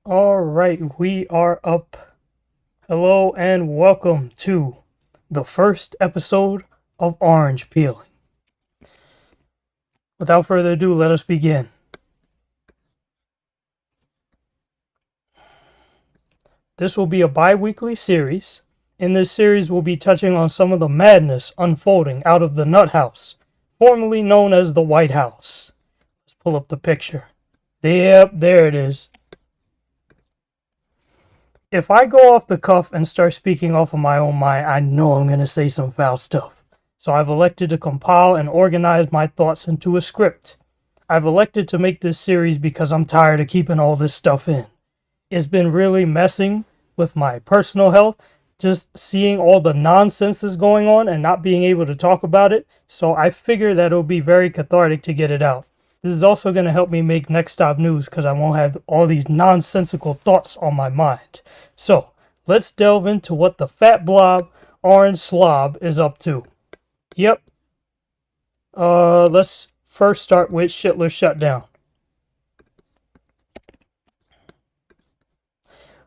All right, we are up. Hello and welcome to the first episode of Orange Peeling. Without further ado, let us begin. This will be a bi-weekly series. In this series, we'll be touching on some of the madness unfolding out of the Nut House, formerly known as the White House. Let's pull up the picture. Yep, there it is. If I go off the cuff and start speaking off of my own mind, I know I'm going to say some foul stuff. So I've elected to compile and organize my thoughts into a script. I've elected to make this series because I'm tired of keeping all this stuff in. It's been really messing with my personal health, just seeing all the nonsense that's going on and not being able to talk about it. So I figure that it'll be very cathartic to get it out. This is also going to help me make Next Stop News because I won't have all these nonsensical thoughts on my mind. So, let's delve into what the fat blob, orange slob, is up to. Yep. Let's first start with Shitler's Shutdown.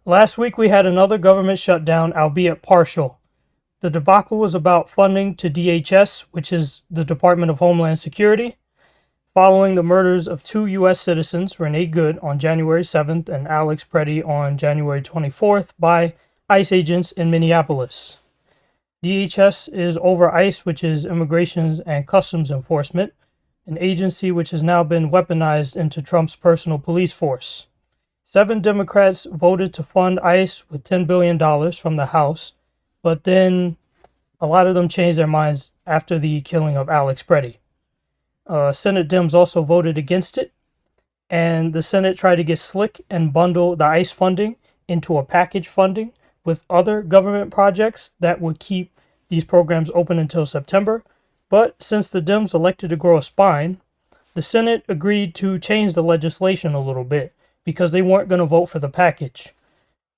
Last week we had another government shutdown, albeit partial. The debacle was about funding to DHS, which is the Department of Homeland Security, following the murders of two U.S. citizens, Renee Good on January 7th and Alex Preddy on January 24th, by ICE agents in Minneapolis. DHS is over ICE, which is Immigration and Customs Enforcement, an agency which has now been weaponized into Trump's personal police force. 7 Democrats voted to fund ICE with $10 billion from the House, but then a lot of them changed their minds after the killing of Alex Preddy. Senate Dems also voted against it, and the Senate tried to get slick and bundle the ICE funding into a package funding with other government projects that would keep these programs open until September. But since the Dems elected to grow a spine, the Senate agreed to change the legislation a little bit because they weren't going to vote for the package.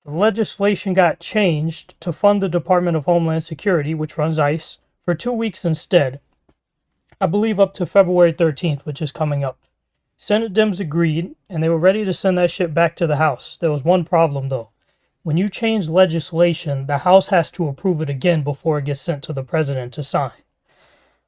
The legislation got changed to fund the Department of Homeland Security, which runs ICE, for 2 weeks instead. I believe up to February 13th, which is coming up. Senate Dems agreed, and they were ready to send that shit back to the House. There was one problem, though. When you change legislation, the House has to approve it again before it gets sent to the president to sign.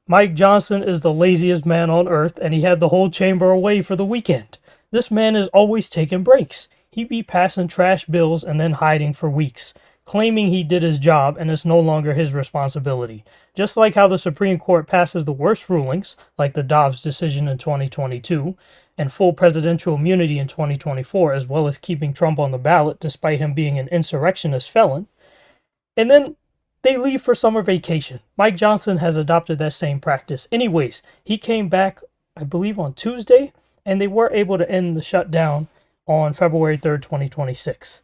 Mike Johnson is the laziest man on earth, and he had the whole chamber away for the weekend. This man is always taking breaks. He be passing trash bills and then hiding for weeks, claiming he did his job and it's no longer his responsibility. Just like how the Supreme Court passes the worst rulings, like the Dobbs decision in 2022, and full presidential immunity in 2024, as well as keeping Trump on the ballot despite him being an insurrectionist felon. And then they leave for summer vacation. Mike Johnson has adopted that same practice. Anyways, he came back, I believe, on Tuesday, and they were able to end the shutdown on February 3rd, 2026.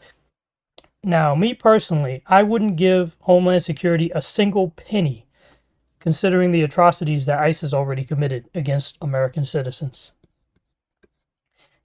Now, me personally, I wouldn't give Homeland Security a single penny, considering the atrocities that ICE has already committed against American citizens.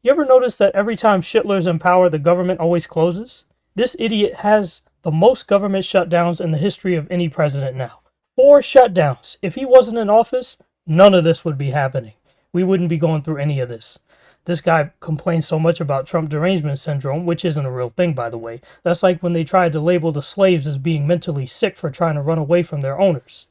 You ever notice that every time Shitler's in power, the government always closes? This idiot has the most government shutdowns in the history of any president now. 4 shutdowns. If he wasn't in office, none of this would be happening. We wouldn't be going through any of this. This guy complains so much about Trump derangement syndrome, which isn't a real thing, by the way. That's like when they tried to label the slaves as being mentally sick for trying to run away from their owners.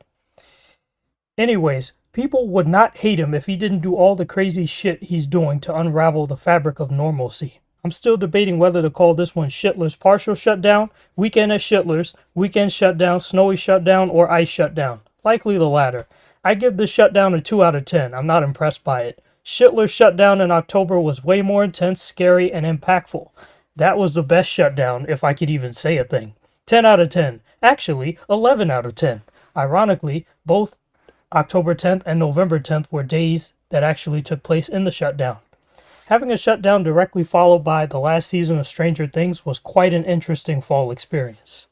Anyways, people would not hate him if he didn't do all the crazy shit he's doing to unravel the fabric of normalcy. I'm still debating whether to call this one Shitler's partial shutdown, weekend at Shitler's, weekend shutdown, snowy shutdown, or ice shutdown. Likely the latter. I give this shutdown a 2 out of 10. I'm not impressed by it. Shitler's shutdown in October was way more intense, scary, and impactful. That was the best shutdown, if I could even say a thing. 10 out of 10. Actually, 11 out of 10. Ironically, both October 10th and November 10th were days that actually took place in the shutdown. Having a shutdown directly followed by the last season of Stranger Things was quite an interesting fall experience.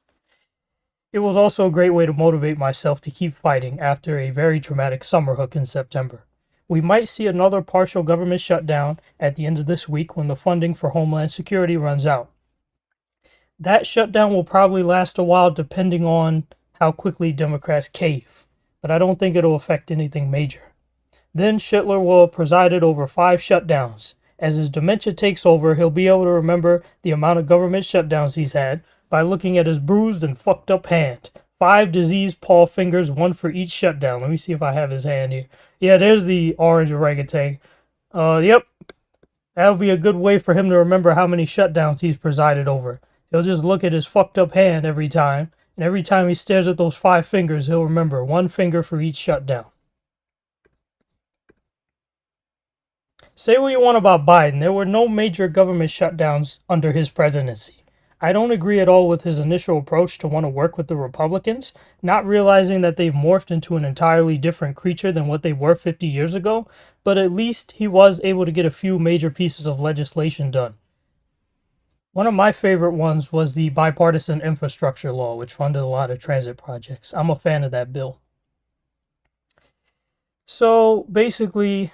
It was also a great way to motivate myself to keep fighting after a very traumatic summer hook in September. We might see another partial government shutdown at the end of this week when the funding for Homeland Security runs out. That shutdown will probably last a while depending on how quickly Democrats cave, but I don't think it'll affect anything major. Then Shitler will have presided over 5 shutdowns, As his dementia takes over, he'll be able to remember the amount of government shutdowns he's had by looking at his bruised and fucked up hand. 5 diseased paw fingers, 1 for each shutdown. Let me see if I have his hand here. Yeah, there's the orange orangutan. Yep. That'll be a good way for him to remember how many shutdowns he's presided over. He'll just look at his fucked up hand every time, and every time he stares at those 5 fingers, he'll remember 1 finger for each shutdown. Say what you want about Biden, there were no major government shutdowns under his presidency. I don't agree at all with his initial approach to want to work with the Republicans, not realizing that they've morphed into an entirely different creature than what they were 50 years ago, but at least he was able to get a few major pieces of legislation done. One of my favorite ones was the bipartisan infrastructure law, which funded a lot of transit projects. I'm a fan of that bill. So basically,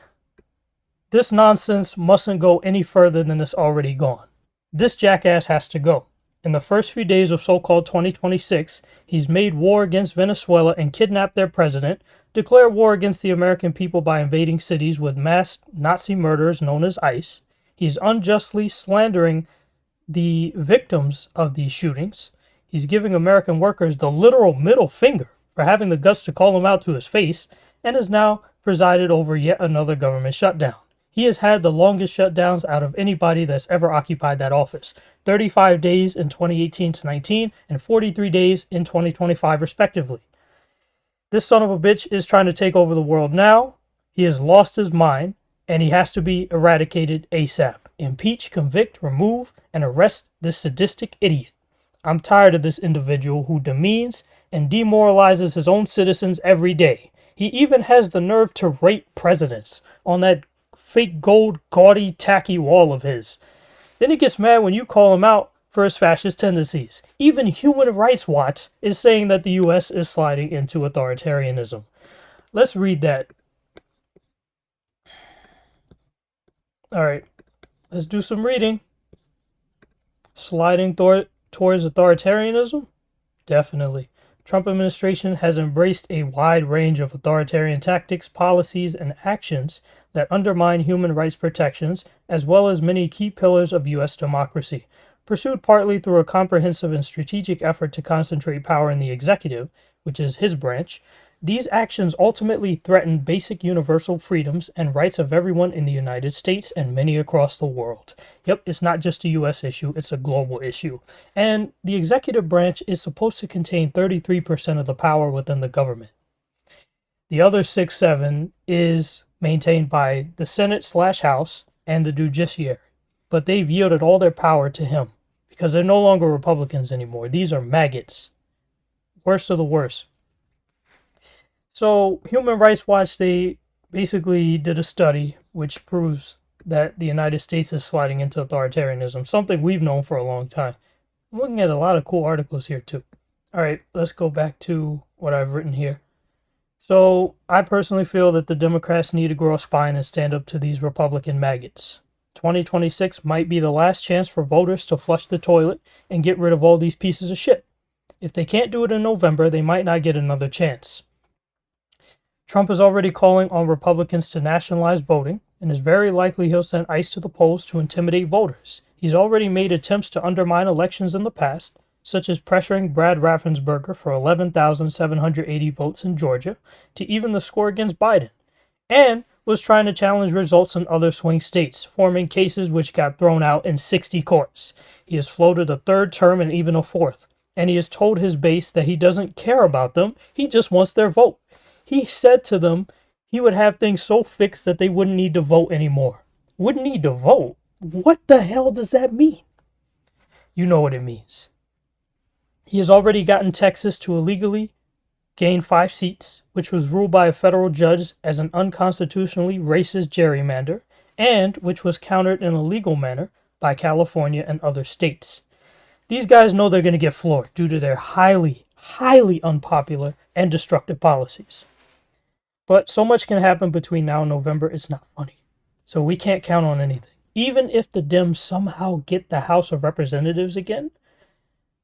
this nonsense mustn't go any further than it's already gone. This jackass has to go. In the first few days of so-called 2026, he's made war against Venezuela and kidnapped their president, declared war against the American people by invading cities with mass Nazi murderers known as ICE. He's unjustly slandering the victims of these shootings. He's giving American workers the literal middle finger for having the guts to call him out to his face, and has now presided over yet another government shutdown. He has had the longest shutdowns out of anybody that's ever occupied that office. 35 days in 2018 to 19 and 43 days in 2025 respectively. This son of a bitch is trying to take over the world now. He has lost his mind and he has to be eradicated ASAP. Impeach, convict, remove, and arrest this sadistic idiot. I'm tired of this individual who demeans and demoralizes his own citizens every day. He even has the nerve to rate presidents on that fake gold, gaudy, tacky wall of his. Then he gets mad when you call him out for his fascist tendencies. Even Human Rights Watch is saying that the U.S. is sliding into authoritarianism. Let's read that. Alright, let's do some reading. Sliding towards authoritarianism? Definitely. Trump administration has embraced a wide range of authoritarian tactics, policies, and actions that undermine human rights protections, as well as many key pillars of U.S. democracy. Pursued partly through a comprehensive and strategic effort to concentrate power in the executive, which is his branch, these actions ultimately threaten basic universal freedoms and rights of everyone in the United States and many across the world. Yep, it's not just a U.S. issue, it's a global issue. And the executive branch is supposed to contain 33% of the power within the government. The other 6-7 is maintained by the Senate/House and the judiciary. But they've yielded all their power to him because they're no longer Republicans anymore. These are maggots. Worst of the worst. So Human Rights Watch, they basically did a study which proves that the United States is sliding into authoritarianism, something we've known for a long time. I'm looking at a lot of cool articles here too. All right, let's go back to what I've written here. So I personally feel that the Democrats need to grow a spine and stand up to these Republican maggots. 2026 might be the last chance for voters to flush the toilet and get rid of all these pieces of shit. If they can't do it in November, they might not get another chance. Trump is already calling on Republicans to nationalize voting, and is very likely he'll send ICE to the polls to intimidate voters. He's already made attempts to undermine elections in the past, such as pressuring Brad Raffensperger for 11,780 votes in Georgia to even the score against Biden, and was trying to challenge results in other swing states, forming cases which got thrown out in 60 courts. He has floated a third term and even a fourth, and he has told his base that he doesn't care about them, he just wants their vote. He said to them he would have things so fixed that they wouldn't need to vote anymore. Wouldn't need to vote? What the hell does that mean? You know what it means. He has already gotten Texas to illegally gain 5 seats, which was ruled by a federal judge as an unconstitutionally racist gerrymander, and which was countered in a legal manner by California and other states. These guys know they're going to get floored due to their highly unpopular and destructive policies. But so much can happen between now and November, it's not funny. So we can't count on anything. Even if the Dems somehow get the House of Representatives again,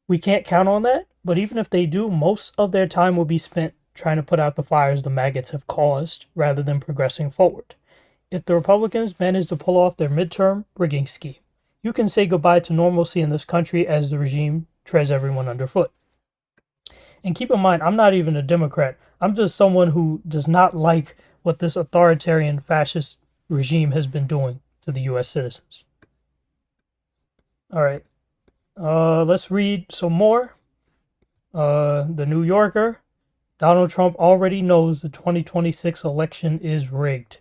we can't count on that. But even if they do, most of their time will be spent trying to put out the fires the maggots have caused rather than progressing forward. if the Republicans manage to pull off their midterm rigging scheme, you can say goodbye to normalcy in this country as the regime treads everyone underfoot. And keep in mind, I'm not even a Democrat. I'm just someone who does not like what this authoritarian fascist regime has been doing to the U.S. citizens. All right. Let's read some more. The New Yorker. Donald Trump already knows the 2026 election is rigged.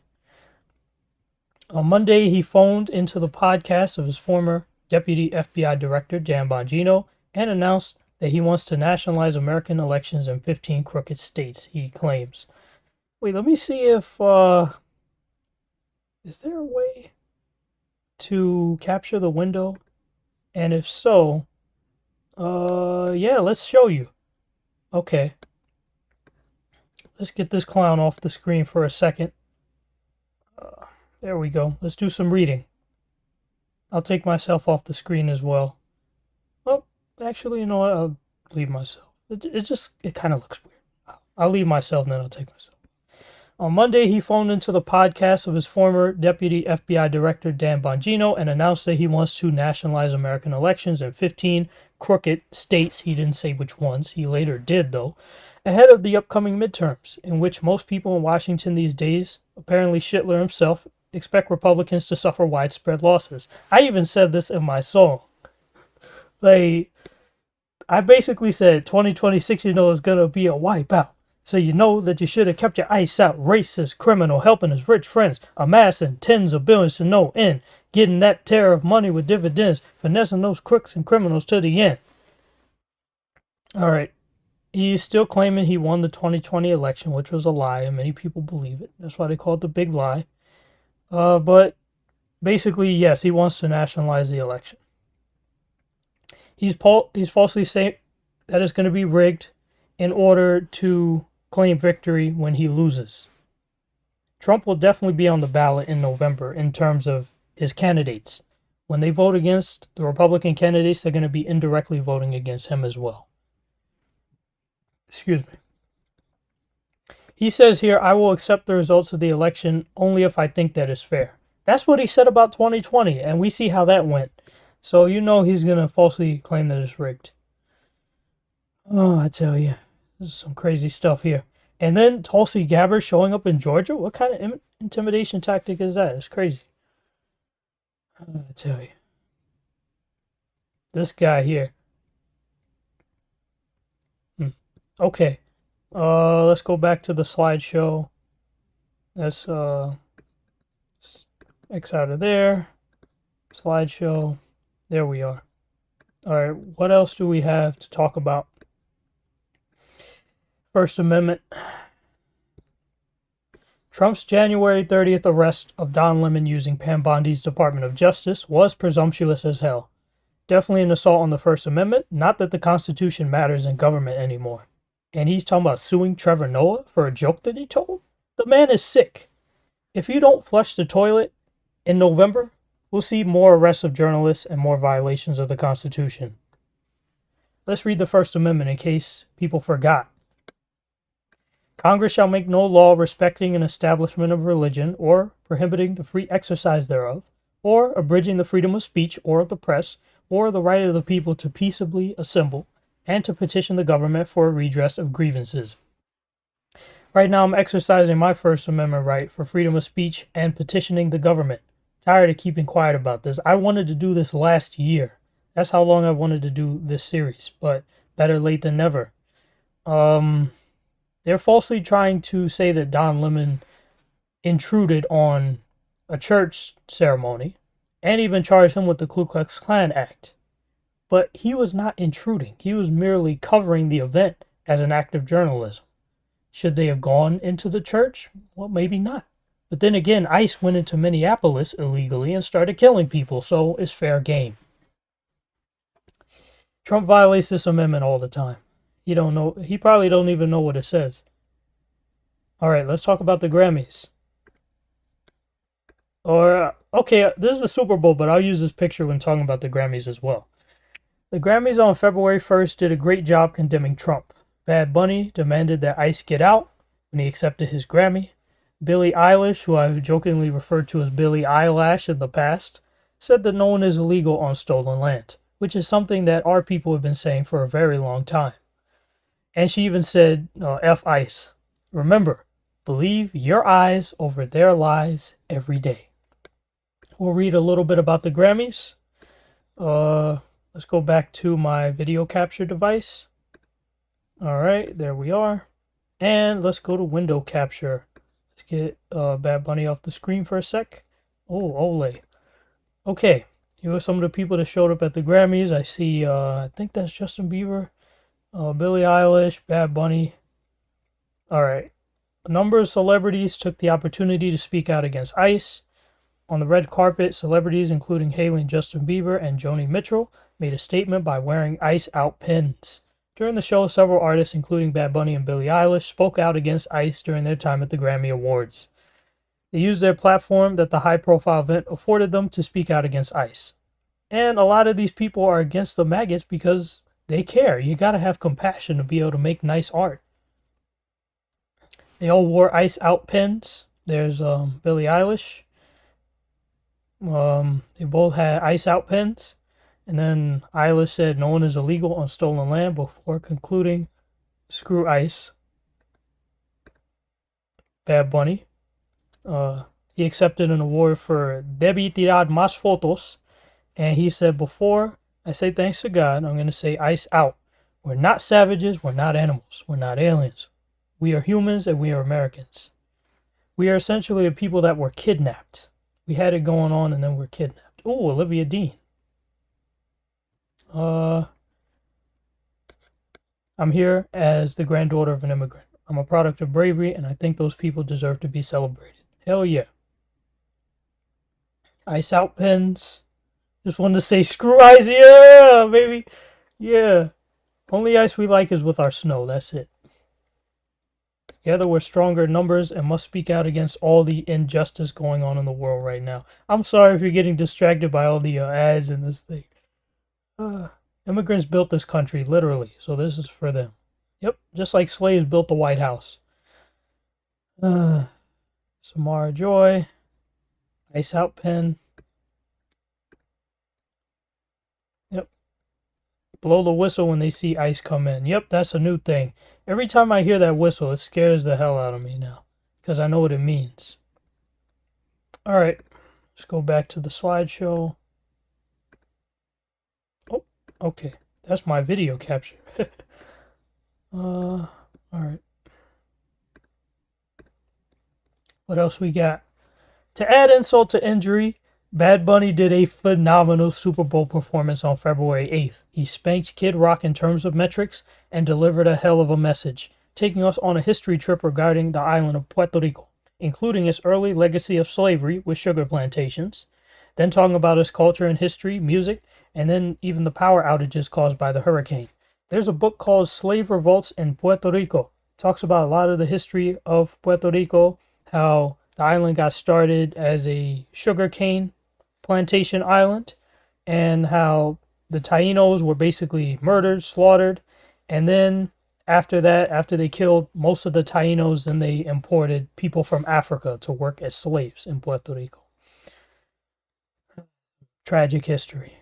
On Monday, he phoned into the podcast of his former deputy FBI director, Jan Bongino, and announced that he wants to nationalize American elections in 15 crooked states, he claims. Wait, let me see if, is there a way to capture the window? And if so, yeah, let's show you. Okay. Let's get this clown off the screen for a second. There we go. Let's do some reading. I'll take myself off the screen as well. Oh, actually, you know what? I'll leave myself. It kind of looks weird. I'll leave myself and then I'll take myself. On Monday, he phoned into the podcast of his former deputy FBI director, Dan Bongino, and announced that he wants to nationalize American elections in 15 crooked states. He didn't say which ones. He later did, though, ahead of the upcoming midterms, in which most people in Washington these days, apparently Schittler himself, expect Republicans to suffer widespread losses. I even said this in my song. I basically said 2026, is going to be a wipeout. So you know that you should have kept your eyes out. Racist, criminal, helping his rich friends, amassing tens of billions to no end, getting that tear of money with dividends, finessing those crooks and criminals to the end. All right. He's still claiming he won the 2020 election, which was a lie, and many people believe it. That's why they call it the big lie. But basically, yes, he wants to nationalize the election. He's falsely saying that it's going to be rigged in order to claim victory when he loses. Trump will definitely be on the ballot in November in terms of his candidates. When they vote against the Republican candidates, they're going to be indirectly voting against him as well. Excuse me. He says here, I will accept the results of the election only if I think that is fair. That's what he said about 2020, and we see how that went. So you know he's going to falsely claim that it's rigged. Oh, I tell you, this is some crazy stuff here. And then Tulsi Gabbard showing up in Georgia? What kind of intimidation tactic is that? It's crazy. I tell you. This guy here. Okay. Let's go back to the slideshow. Let's X out of there. Slideshow. There we are. Alright, what else do we have to talk about? First Amendment. Trump's January 30th arrest of Don Lemon using Pam Bondi's Department of Justice was presumptuous as hell. Definitely an assault on the First Amendment, not that the Constitution matters in government anymore. And he's talking about suing Trevor Noah for a joke that he told? The man is sick. If you don't flush the toilet in November, we'll see more arrests of journalists and more violations of the Constitution. Let's read the First Amendment in case people forgot. Congress shall make no law respecting an establishment of religion or prohibiting the free exercise thereof, or abridging the freedom of speech or of the press, or the right of the people to peaceably assemble and to petition the government for a redress of grievances. Right now I'm exercising my First Amendment right for freedom of speech and petitioning the government. Tired of keeping quiet about this. I wanted to do this last year. That's how long I wanted to do this series, but better late than never. They're falsely trying to say that Don Lemon intruded on a church ceremony and even charged him with the Ku Klux Klan Act. But he was not intruding. He was merely covering the event as an act of journalism. Should they have gone into the church? Well, maybe not. But then again, ICE went into Minneapolis illegally and started killing people, so it's fair game. Trump violates this amendment all the time. He probably don't even know what it says. All right, let's talk about the Grammys. Okay, this is the Super Bowl, but I'll use this picture when talking about the Grammys as well. The Grammys on February 1st did a great job condemning Trump. Bad Bunny demanded that ICE get out when he accepted his Grammy. Billie Eilish, who I jokingly referred to as Billie Eyelash in the past, said that no one is illegal on stolen land, which is something that our people have been saying for a very long time. And she even said, F ICE. Remember, believe your eyes over their lies every day. We'll read a little bit about the Grammys. Let's go back to my video capture device. All right, there we are. And let's go to window capture. Let's get Bad Bunny off the screen for a sec. Oh, Ole. Okay, here are some of the people that showed up at the Grammys. I see, I think that's Justin Bieber, Billie Eilish, Bad Bunny. All right. A number of celebrities took the opportunity to speak out against ICE. On the red carpet, celebrities including hailing Justin Bieber and Joni Mitchell made a statement by wearing ICE out pins. During the show, several artists, including Bad Bunny and Billie Eilish, spoke out against ICE during their time at the Grammy Awards. They used their platform that the high-profile event afforded them to speak out against ICE. And a lot of these people are against the maggots because they care. You gotta have compassion to be able to make nice art. They all wore ICE out pins. There's Billie Eilish. They both had ICE out pins. And then Eilish said no one is illegal on stolen land before concluding, screw ICE. Bad Bunny. He accepted an award for Debí tirar más fotos. And he said, before I say thanks to God, I'm going to say ICE out. We're not savages. We're not animals. We're not aliens. We are humans and we are Americans. We are essentially a people that were kidnapped. We had it going on and then we're kidnapped. Oh, Olivia Dean. I'm here as the granddaughter of an immigrant. I'm a product of bravery, and I think those people deserve to be celebrated. Hell yeah. ICE out pens. Just wanted to say screw ICE, yeah, baby. Yeah. Only ice we like is with our snow, that's it. Together we're stronger in numbers and must speak out against all the injustice going on in the world right now. I'm sorry if you're getting distracted by all the ads in this thing. Immigrants built this country, literally, so this is for them. Yep, just like slaves built the White House. Samara Joy. ICE out pen. Yep. Blow the whistle when they see ICE come in. Yep, that's a new thing. Every time I hear that whistle, it scares the hell out of me now. Because I know what it means. Alright, let's go back to the slideshow. Oh, okay. That's my video capture. Alright. What else we got? To add insult to injury, Bad Bunny did a phenomenal Super Bowl performance on February 8th. He spanked Kid Rock in terms of metrics and delivered a hell of a message, taking us on a history trip regarding the island of Puerto Rico, including its early legacy of slavery with sugar plantations, then talking about its culture and history, music, and then even the power outages caused by the hurricane. There's a book called Slave Revolts in Puerto Rico. It talks about a lot of the history of Puerto Rico, how the island got started as a sugarcane plantation island, and how the Tainos were basically murdered, slaughtered, and then after that, after they killed most of the Tainos, then they imported people from Africa to work as slaves in Puerto Rico. Tragic history.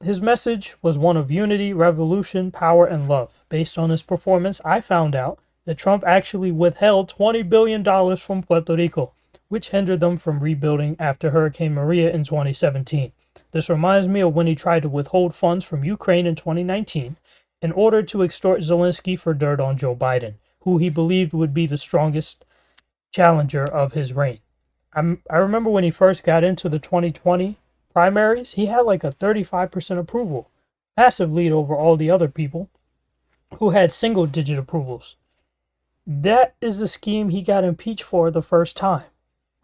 His message was one of unity, revolution, power, and love. Based on his performance, I found out that Trump actually withheld $20 billion from Puerto Rico, which hindered them from rebuilding after Hurricane Maria in 2017. This reminds me of when he tried to withhold funds from Ukraine in 2019 in order to extort Zelensky for dirt on Joe Biden, who he believed would be the strongest challenger of his reign. I remember when he first got into the 2020 primaries, he had like a 35% approval, massive lead over all the other people who had single-digit approvals. That is the scheme he got impeached for the first time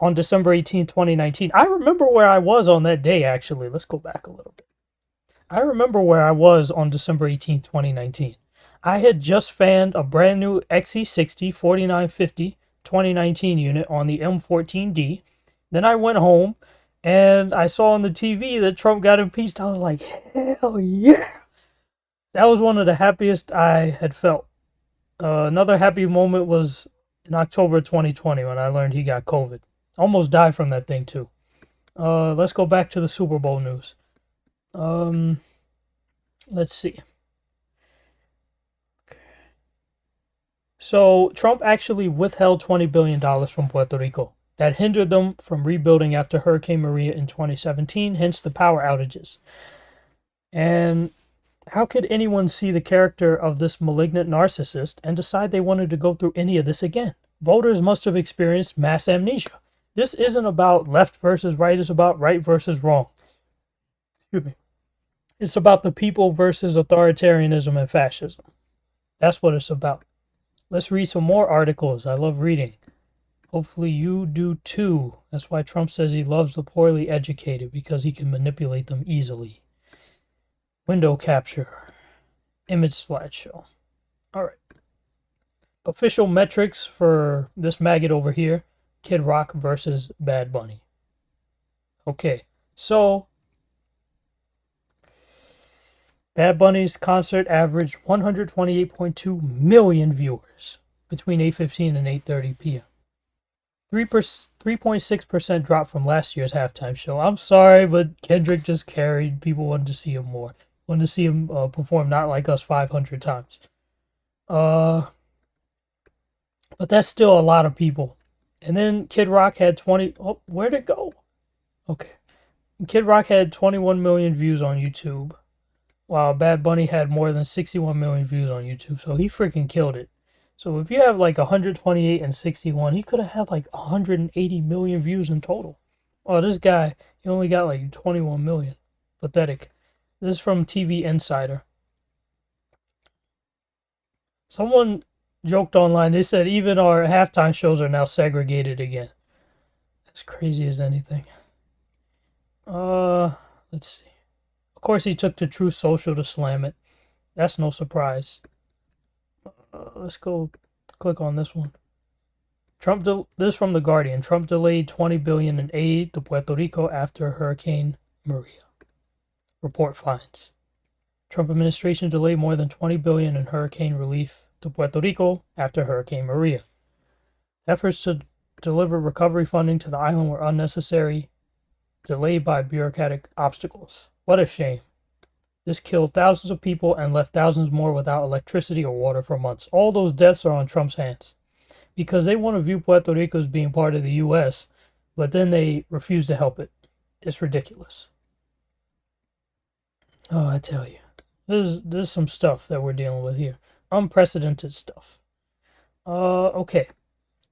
on December 18, 2019. I remember where I was on that day, actually. Let's go back a little bit. I remember where I was on December 18, 2019. I had just fanned a brand new XE60 4950 2019 unit on the M14D. Then I went home and I saw on the TV that Trump got impeached. I was like, hell yeah. That was one of the happiest I had felt. Another happy moment was in October 2020 when I learned he got COVID. Almost died from that thing too. Let's go back to the Super Bowl news. Let's see. So Trump actually withheld $20 billion from Puerto Rico. That hindered them from rebuilding after Hurricane Maria in 2017, hence the power outages. And how could anyone see the character of this malignant narcissist and decide they wanted to go through any of this again? Voters must have experienced mass amnesia. This isn't about left versus right, it's about right versus wrong. Excuse me. It's about the people versus authoritarianism and fascism. That's what it's about. Let's read some more articles. I love reading. Hopefully you do too. That's why Trump says he loves the poorly educated, because he can manipulate them easily. Window capture. Image slideshow. Alright. Official metrics for this maggot over here. Kid Rock versus Bad Bunny. Okay, so Bad Bunny's concert averaged 128.2 million viewers between 8:15 and 8:30 p.m. 3.6% drop from last year's halftime show. I'm sorry, but Kendrick just carried. People wanted to see him more. Wanted to see him perform Not Like Us 500 times. But that's still a lot of people. And then Kid Rock had 20... Oh, where'd it go? Okay. Kid Rock had 21 million views on YouTube, while Bad Bunny had more than 61 million views on YouTube. So he freaking killed it. So if you have like 128 and 61, he could have had like 180 million views in total. Oh, this guy, he only got like 21 million. Pathetic. This is from TV Insider. Someone joked online, they said even our halftime shows are now segregated again. As crazy as anything. Let's see. Of course he took to Truth Social to slam it. That's no surprise. Let's go click on this one. This is from The Guardian. Trump delayed $20 billion in aid to Puerto Rico after Hurricane Maria. Report finds Trump administration delayed more than $20 billion in hurricane relief to Puerto Rico after Hurricane Maria. Efforts to deliver recovery funding to the island were unnecessary, delayed by bureaucratic obstacles. What a shame. This killed thousands of people and left thousands more without electricity or water for months. All those deaths are on Trump's hands because they want to view Puerto Rico as being part of the U.S., but then they refuse to help it. It's ridiculous. Oh, I tell you. There's some stuff that we're dealing with here. Unprecedented stuff. Okay.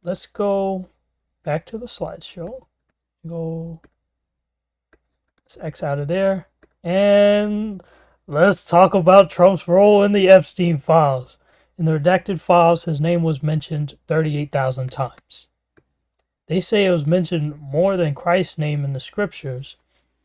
Let's go back to the slideshow. Let's X out of there. And let's talk about Trump's role in the Epstein files. In the redacted files, his name was mentioned 38,000 times. They say it was mentioned more than Christ's name in the scriptures,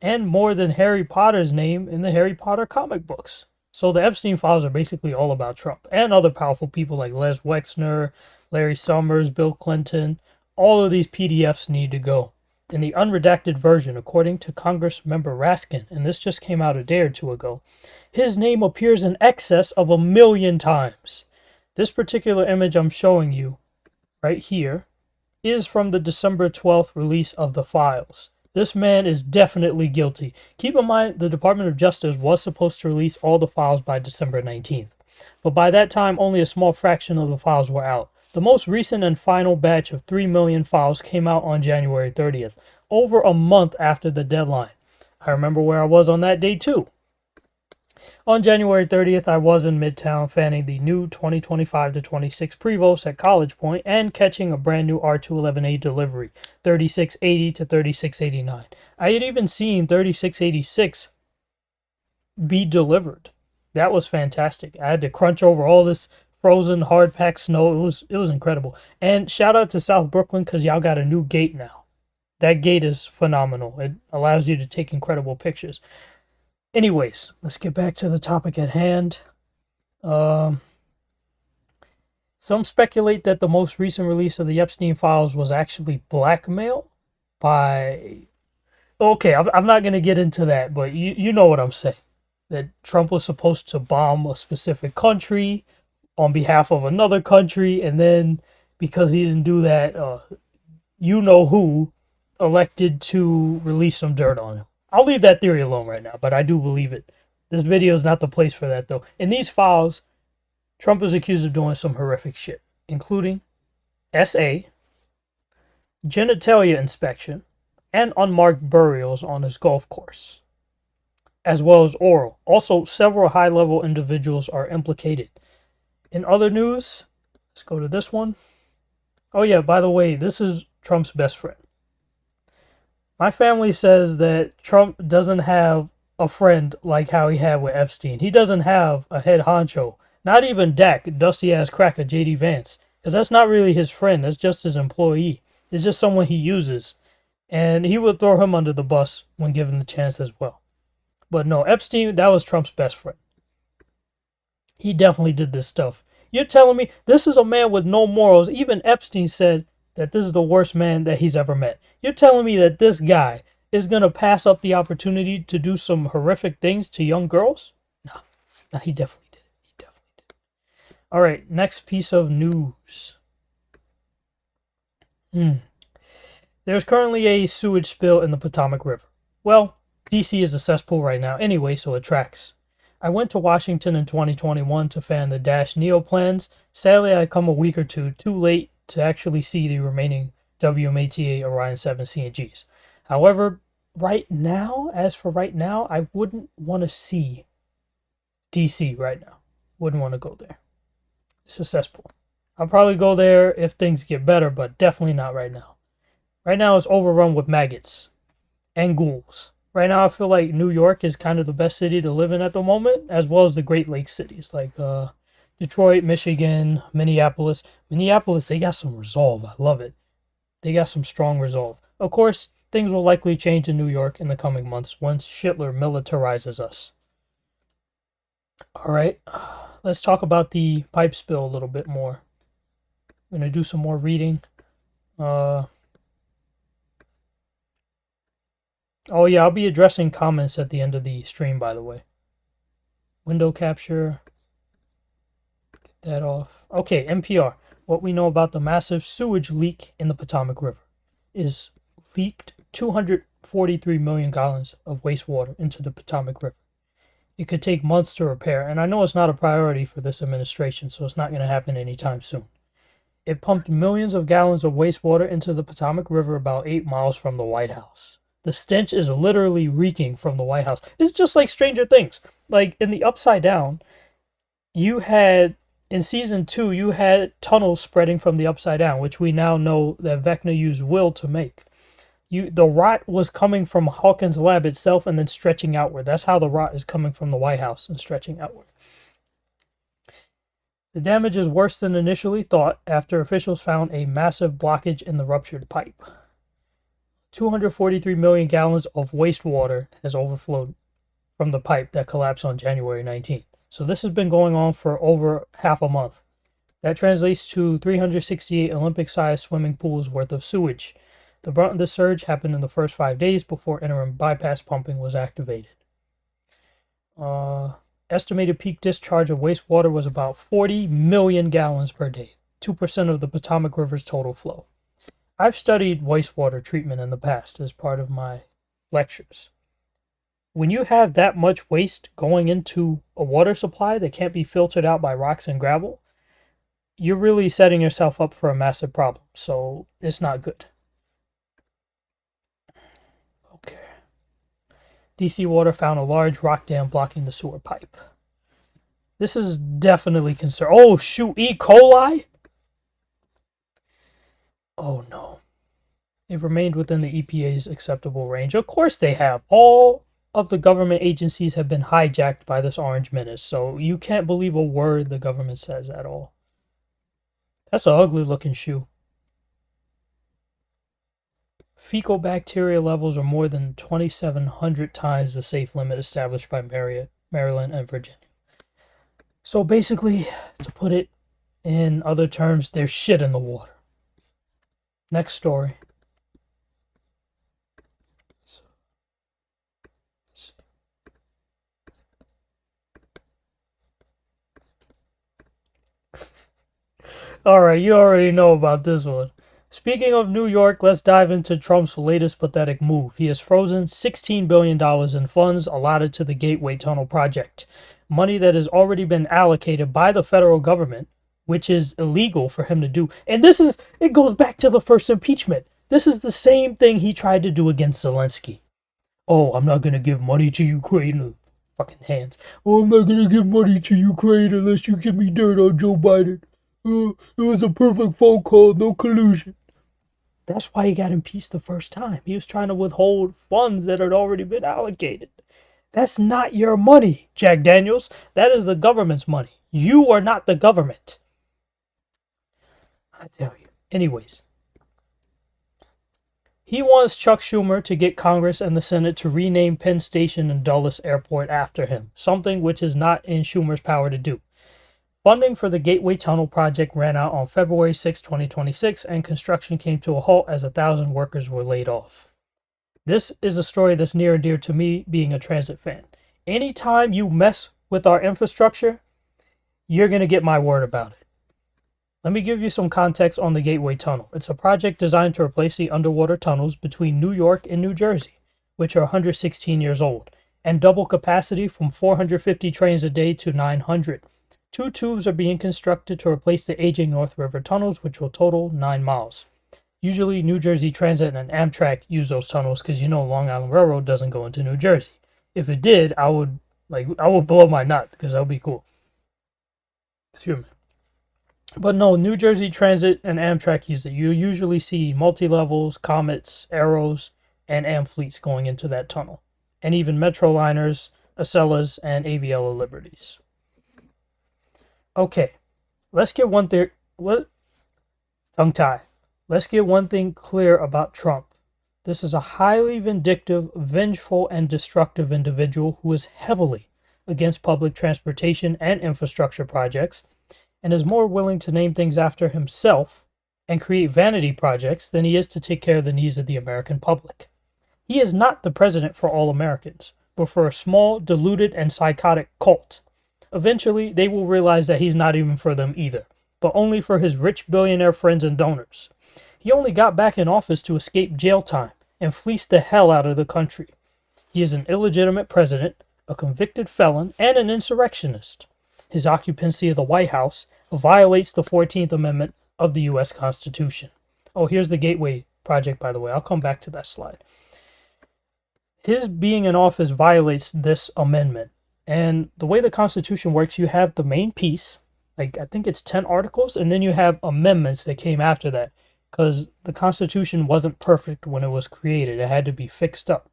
and more than Harry Potter's name in the Harry Potter comic books. So the Epstein files are basically all about Trump and other powerful people like Les Wexner, Larry Summers, Bill Clinton. All of these PDFs need to go. In the unredacted version, according to Congressmember Raskin, and this just came out a day or two ago, his name appears in excess of 1 million times. This particular image I'm showing you right here is from the December 12th release of the files. This man is definitely guilty. Keep in mind, the Department of Justice was supposed to release all the files by December 19th. But by that time, only a small fraction of the files were out. The most recent and final batch of 3 million files came out on January 30th, over a month after the deadline. I remember where I was on that day too. On January 30th, I was in Midtown fanning the new 2025-26 Prevost at College Point and catching a brand new R211A delivery, 3680 to 3689. I had even seen 3686 be delivered. That was fantastic. I had to crunch over all this frozen hard-packed snow. It was incredible. And shout out to South Brooklyn because y'all got a new gate now. That gate is phenomenal. It allows you to take incredible pictures. Anyways, let's get back to the topic at hand. Some speculate that the most recent release of the Epstein files was actually blackmail by... Okay, I'm not going to get into that, but you know what I'm saying. That Trump was supposed to bomb a specific country on behalf of another country, and then because he didn't do that, you know who elected to release some dirt on him. I'll leave that theory alone right now, but I do believe it. This video is not the place for that, though. In these files, Trump is accused of doing some horrific shit, including SA, genitalia inspection, and unmarked burials on his golf course, as well as oral. Also, several high-level individuals are implicated. In other news, let's go to this one. Oh yeah, by the way, this is Trump's best friend. My family says that Trump doesn't have a friend like how he had with Epstein. He doesn't have a head honcho. Not even Dak, dusty ass cracker JD Vance. Because that's not really his friend. That's just his employee. It's just someone he uses. And he would throw him under the bus when given the chance as well. But no, Epstein, that was Trump's best friend. He definitely did this stuff. You're telling me this is a man with no morals. Even Epstein said that this is the worst man that he's ever met. You're telling me that this guy is going to pass up the opportunity to do some horrific things to young girls? No, he definitely did. He definitely did. All right, next piece of news. There's currently a sewage spill in the Potomac River. Well, DC is a cesspool right now anyway, so it tracks. I went to Washington in 2021 to fan the Dash Neo plans. Sadly, I come a week or two too late to actually see the remaining WMATA Orion 7 CNGs. However, right now, I wouldn't want to see DC right now. Wouldn't want to go there. It's a cesspool. I'll probably go there if things get better, but definitely not right now. Right now, it's overrun with maggots and ghouls. Right now, I feel like New York is kind of the best city to live in at the moment, as well as the Great Lakes cities like Detroit, Michigan, Minneapolis. Minneapolis, they got some resolve. I love it. They got some strong resolve. Of course, things will likely change in New York in the coming months once Hitler militarizes us. All right, let's talk about the pipe spill a little bit more. I'm going to do some more reading. Oh yeah, I'll be addressing comments at the end of the stream, by the way. Window capture. Get that off. Okay, NPR. What we know about the massive sewage leak in the Potomac River is leaked 243 million gallons of wastewater into the Potomac River. It could take months to repair, and I know it's not a priority for this administration, so it's not going to happen anytime soon. It pumped millions of gallons of wastewater into the Potomac River about 8 miles from the White House. The stench is literally reeking from the White House. It's just like Stranger Things. Like in the Upside Down, you had, in season 2, you had tunnels spreading from the Upside Down, which we now know that Vecna used will to make. The rot was coming from Hawkins' lab itself and then stretching outward. That's how the rot is coming from the White House and stretching outward. The damage is worse than initially thought after officials found a massive blockage in the ruptured pipe. 243 million gallons of wastewater has overflowed from the pipe that collapsed on January 19th. So this has been going on for over half a month. That translates to 368 Olympic-sized swimming pools worth of sewage. The brunt of the surge happened in the first 5 days before interim bypass pumping was activated. Estimated peak discharge of wastewater was about 40 million gallons per day, 2% of the Potomac River's total flow. I've studied wastewater treatment in the past as part of my lectures. When you have that much waste going into a water supply that can't be filtered out by rocks and gravel, you're really setting yourself up for a massive problem. So it's not good. Okay. DC Water found a large rock dam blocking the sewer pipe. This is definitely concern. Oh shoot, E. coli? Oh no. They've remained within the EPA's acceptable range. Of course they have. All of the government agencies have been hijacked by this orange menace, so you can't believe a word the government says at all. That's an ugly looking shoe. Fecal bacteria levels are more than 2,700 times the safe limit established by Maryland and Virginia. So basically, to put it in other terms, there's shit in the water. Next story. Alright, you already know about this one. Speaking of New York, let's dive into Trump's latest pathetic move. He has frozen $16 billion in funds allotted to the Gateway Tunnel project. Money that has already been allocated by the federal government, which is illegal for him to do. And it goes back to the first impeachment. This is the same thing he tried to do against Zelensky. Oh, I'm not going to give money to Ukraine. Fucking hands. Oh, I'm not going to give money to Ukraine unless you give me dirt on Joe Biden. It was a perfect phone call, no collusion. That's why he got impeached the first time. He was trying to withhold funds that had already been allocated. That's not your money, Jack Daniels. That is the government's money. You are not the government. I tell you. Anyways. He wants Chuck Schumer to get Congress and the Senate to rename Penn Station and Dulles Airport after him, something which is not in Schumer's power to do. Funding for the Gateway Tunnel project ran out on February 6, 2026, and construction came to a halt as 1,000 workers were laid off. This is a story that's near and dear to me, being a transit fan. Anytime you mess with our infrastructure, you're going to get my word about it. Let me give you some context on the Gateway Tunnel. It's a project designed to replace the underwater tunnels between New York and New Jersey, which are 116 years old, and double capacity from 450 trains a day to 900. 2 tubes are being constructed to replace the aging North River tunnels, which will total 9 miles. Usually, New Jersey Transit and Amtrak use those tunnels because Long Island Railroad doesn't go into New Jersey. If it did, I would blow my nut because that would be cool. Excuse me. But no, New Jersey Transit and Amtrak use it. You usually see multi-levels, Comets, Arrows, and Am fleets going into that tunnel. And even Metroliners, Acellas, and AVL Liberties. Okay, let's get one thing. Tongue tie. Let's get one thing clear about Trump. This is a highly vindictive, vengeful, and destructive individual who is heavily against public transportation and infrastructure projects, and is more willing to name things after himself and create vanity projects than he is to take care of the needs of the American public. He is not the president for all Americans, but for a small, deluded, and psychotic cult. Eventually, they will realize that he's not even for them either, but only for his rich billionaire friends and donors. He only got back in office to escape jail time and fleece the hell out of the country. He is an illegitimate president, a convicted felon, and an insurrectionist. His occupancy of the White House violates the 14th Amendment of the U.S. Constitution. Oh, here's the Gateway project, by the way. I'll come back to that slide. His being in office violates this amendment. And the way the Constitution works, you have the main piece, like I think it's 10 articles, and then you have amendments that came after that, because the Constitution wasn't perfect when it was created. It had to be fixed up.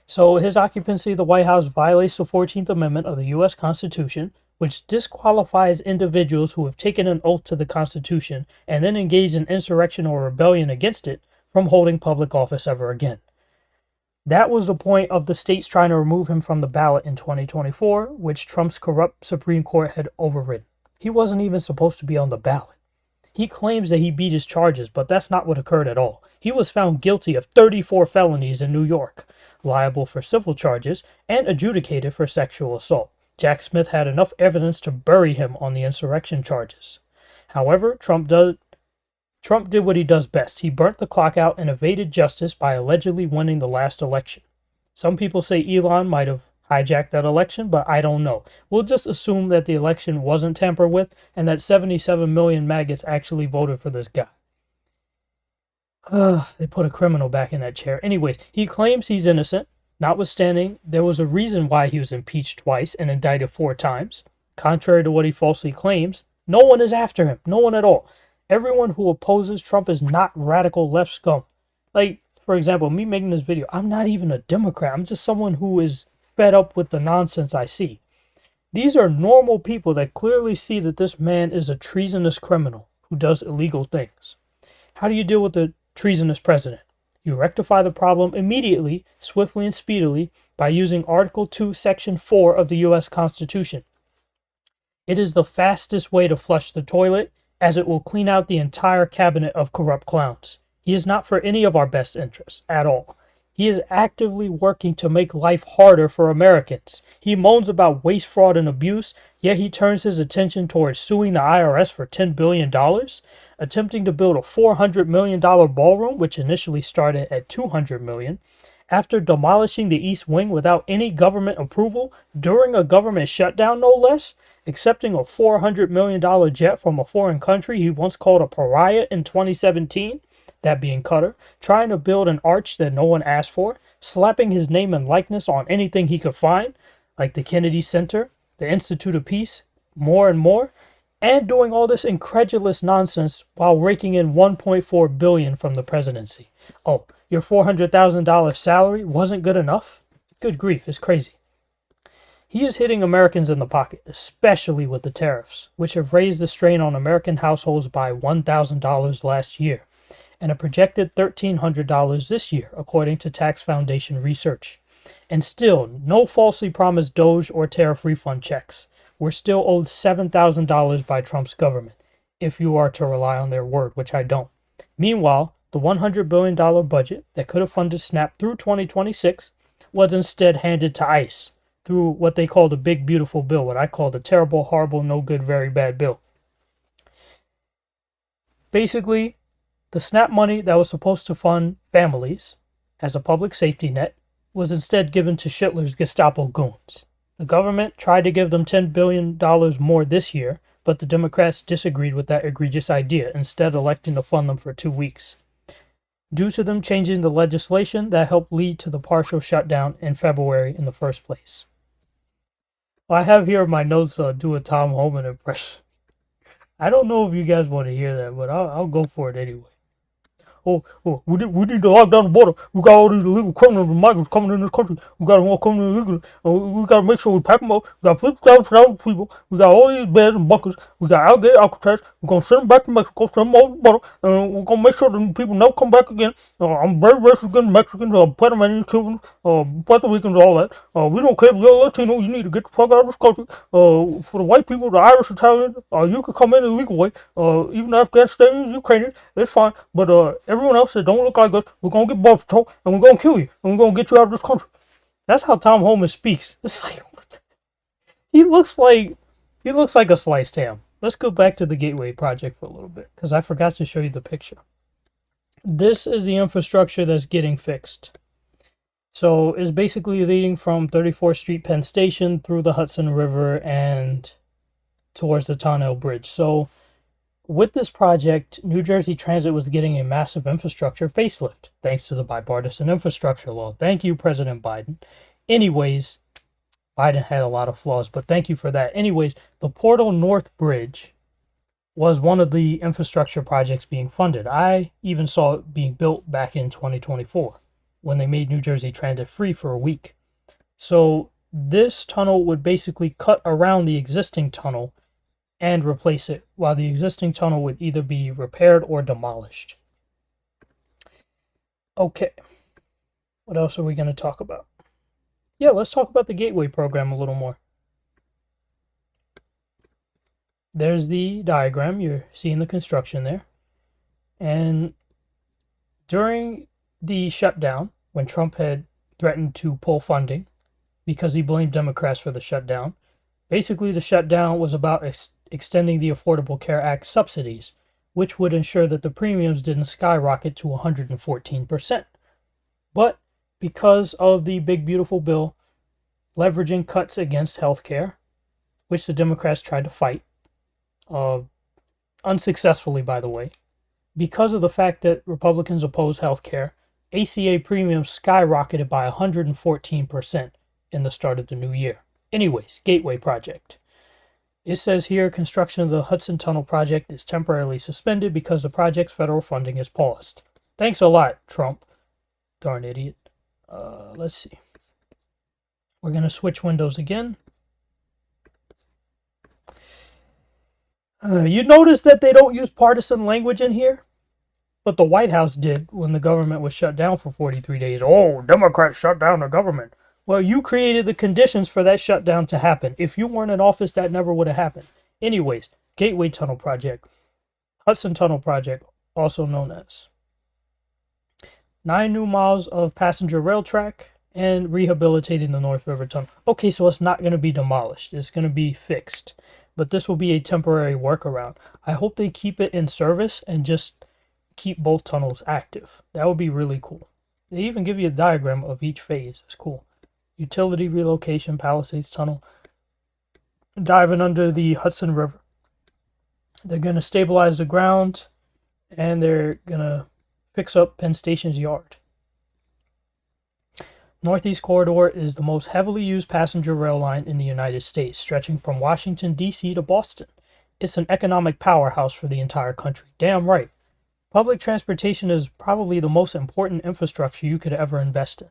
So his occupancy of the White House violates the 14th Amendment of the U.S. Constitution, which disqualifies individuals who have taken an oath to the Constitution and then engaged in insurrection or rebellion against it from holding public office ever again. That was the point of the states trying to remove him from the ballot in 2024, which Trump's corrupt Supreme Court had overridden. He wasn't even supposed to be on the ballot. He claims that he beat his charges, but that's not what occurred at all. He was found guilty of 34 felonies in New York, liable for civil charges, and adjudicated for sexual assault. Jack Smith had enough evidence to bury him on the insurrection charges. However, Trump did what he does best. He burnt the clock out and evaded justice by allegedly winning the last election. Some people say Elon might have hijacked that election, but I don't know. We'll just assume that the election wasn't tampered with and that 77 million maggots actually voted for this guy. They put a criminal back in that chair. Anyways, he claims he's innocent, notwithstanding there was a reason why he was impeached twice and indicted 4 times. Contrary to what he falsely claims, no one is after him. No one at all. Everyone who opposes Trump is not radical left scum. Like, for example, me making this video, I'm not even a Democrat. I'm just someone who is fed up with the nonsense I see. These are normal people that clearly see that this man is a treasonous criminal who does illegal things. How do you deal with a treasonous president? You rectify the problem immediately, swiftly, and speedily by using Article 2, Section 4 of the U.S. Constitution. It is the fastest way to flush the toilet, as it will clean out the entire cabinet of corrupt clowns. He is not for any of our best interests at all. He is actively working to make life harder for Americans. He moans about waste, fraud, and abuse, yet he turns his attention towards suing the IRS for $10 billion, attempting to build a $400 million ballroom, which initially started at $200 million, after demolishing the East Wing without any government approval during a government shutdown, no less, accepting a $400 million jet from a foreign country he once called a pariah in 2017, that being Qatar, trying to build an arch that no one asked for, slapping his name and likeness on anything he could find, like the Kennedy Center, the Institute of Peace, more and more, and doing all this incredulous nonsense while raking in $1.4 billion from the presidency. Oh, your $400,000 salary wasn't good enough? Good grief, it's crazy. He is hitting Americans in the pocket, especially with the tariffs, which have raised the strain on American households by $1,000 last year, and a projected $1,300 this year, according to Tax Foundation research. And still, no falsely promised Doge or tariff refund checks. We're still owed $7,000 by Trump's government, if you are to rely on their word, which I don't. Meanwhile, the $100 billion budget that could have funded SNAP through 2026 was instead handed to ICE through what they call the big beautiful bill, what I call the terrible, horrible, no good, very bad bill. Basically, the SNAP money that was supposed to fund families as a public safety net was instead given to Hitler's Gestapo goons. The government tried to give them $10 billion more this year, but the Democrats disagreed with that egregious idea, instead electing to fund them for 2 weeks, due to them changing the legislation that helped lead to the partial shutdown in February in the first place. Well, I have here my notes do a Tom Homan impression. I don't know if you guys want to hear that, but I'll go for it anyway. We need to lock down the border. We got all these illegal criminals and migrants coming in this country. We got them all coming in illegally. We got to make sure we pack them up. We got 50,000 people. We got all these beds and bunkers. We got alligator Alcatraz. We're going to send them back to Mexico, send them over the border, and we're going to make sure that people never come back again. I'm very racist against Mexicans, Panamanians, Cubans, Puerto Ricans, all that. We don't care if you're Latino. You need to get the fuck out of this country. For the white people, the Irish, Italians, you can come in a legal way. Even Afghanistanians, Ukrainians, it's fine. But everyone else that don't look like us, we're going to get border patrol, and we're going to kill you, and we're going to get you out of this country. That's how Tom Homan speaks. It's like, what the? He looks like a sliced ham. Let's go back to the Gateway Project for a little bit, because I forgot to show you the picture. This is the infrastructure that's getting fixed. So it's basically leading from 34th Street Penn Station through the Hudson River and towards the Tonnelle Bridge. So with this project, New Jersey Transit was getting a massive infrastructure facelift, thanks to the bipartisan infrastructure law. Thank you, President Biden. Anyways, Biden had a lot of flaws, but thank you for that. Anyways, the Puerto North Bridge was one of the infrastructure projects being funded. I even saw it being built back in 2024 when they made New Jersey Transit free for a week. So this tunnel would basically cut around the existing tunnel and replace it, while the existing tunnel would either be repaired or demolished. Okay, what else are we going to talk about? Yeah, let's talk about the Gateway program a little more. There's the diagram. You're seeing the construction there. And during the shutdown, when Trump had threatened to pull funding because he blamed Democrats for the shutdown, basically the shutdown was about extending the Affordable Care Act subsidies, which would ensure that the premiums didn't skyrocket to 114%. But because of the big beautiful bill leveraging cuts against healthcare, which the Democrats tried to fight, unsuccessfully by the way, because of the fact that Republicans oppose healthcare, ACA premiums skyrocketed by 114% in the start of the new year. Anyways, Gateway Project. It says here, construction of the Hudson Tunnel project is temporarily suspended because the project's federal funding is paused. Thanks a lot, Trump. Darn idiot. Let's see. We're going to switch windows again. You notice that they don't use partisan language in here? But the White House did when the government was shut down for 43 days. Oh, Democrats shut down the government. Well, you created the conditions for that shutdown to happen. If you weren't in office, that never would have happened. Anyways, Gateway Tunnel Project. Hudson Tunnel Project, also known as. 9 new miles of passenger rail track, and rehabilitating the North River Tunnel. Okay, so it's not going to be demolished. It's going to be fixed. But this will be a temporary workaround. I hope they keep it in service and just keep both tunnels active. That would be really cool. They even give you a diagram of each phase. That's cool. Utility relocation, Palisades Tunnel. Diving under the Hudson River. They're going to stabilize the ground, and they're going to fix up Penn Station's yard. Northeast Corridor is the most heavily used passenger rail line in the United States, stretching from Washington, D.C. to Boston. It's an economic powerhouse for the entire country. Damn right. Public transportation is probably the most important infrastructure you could ever invest in.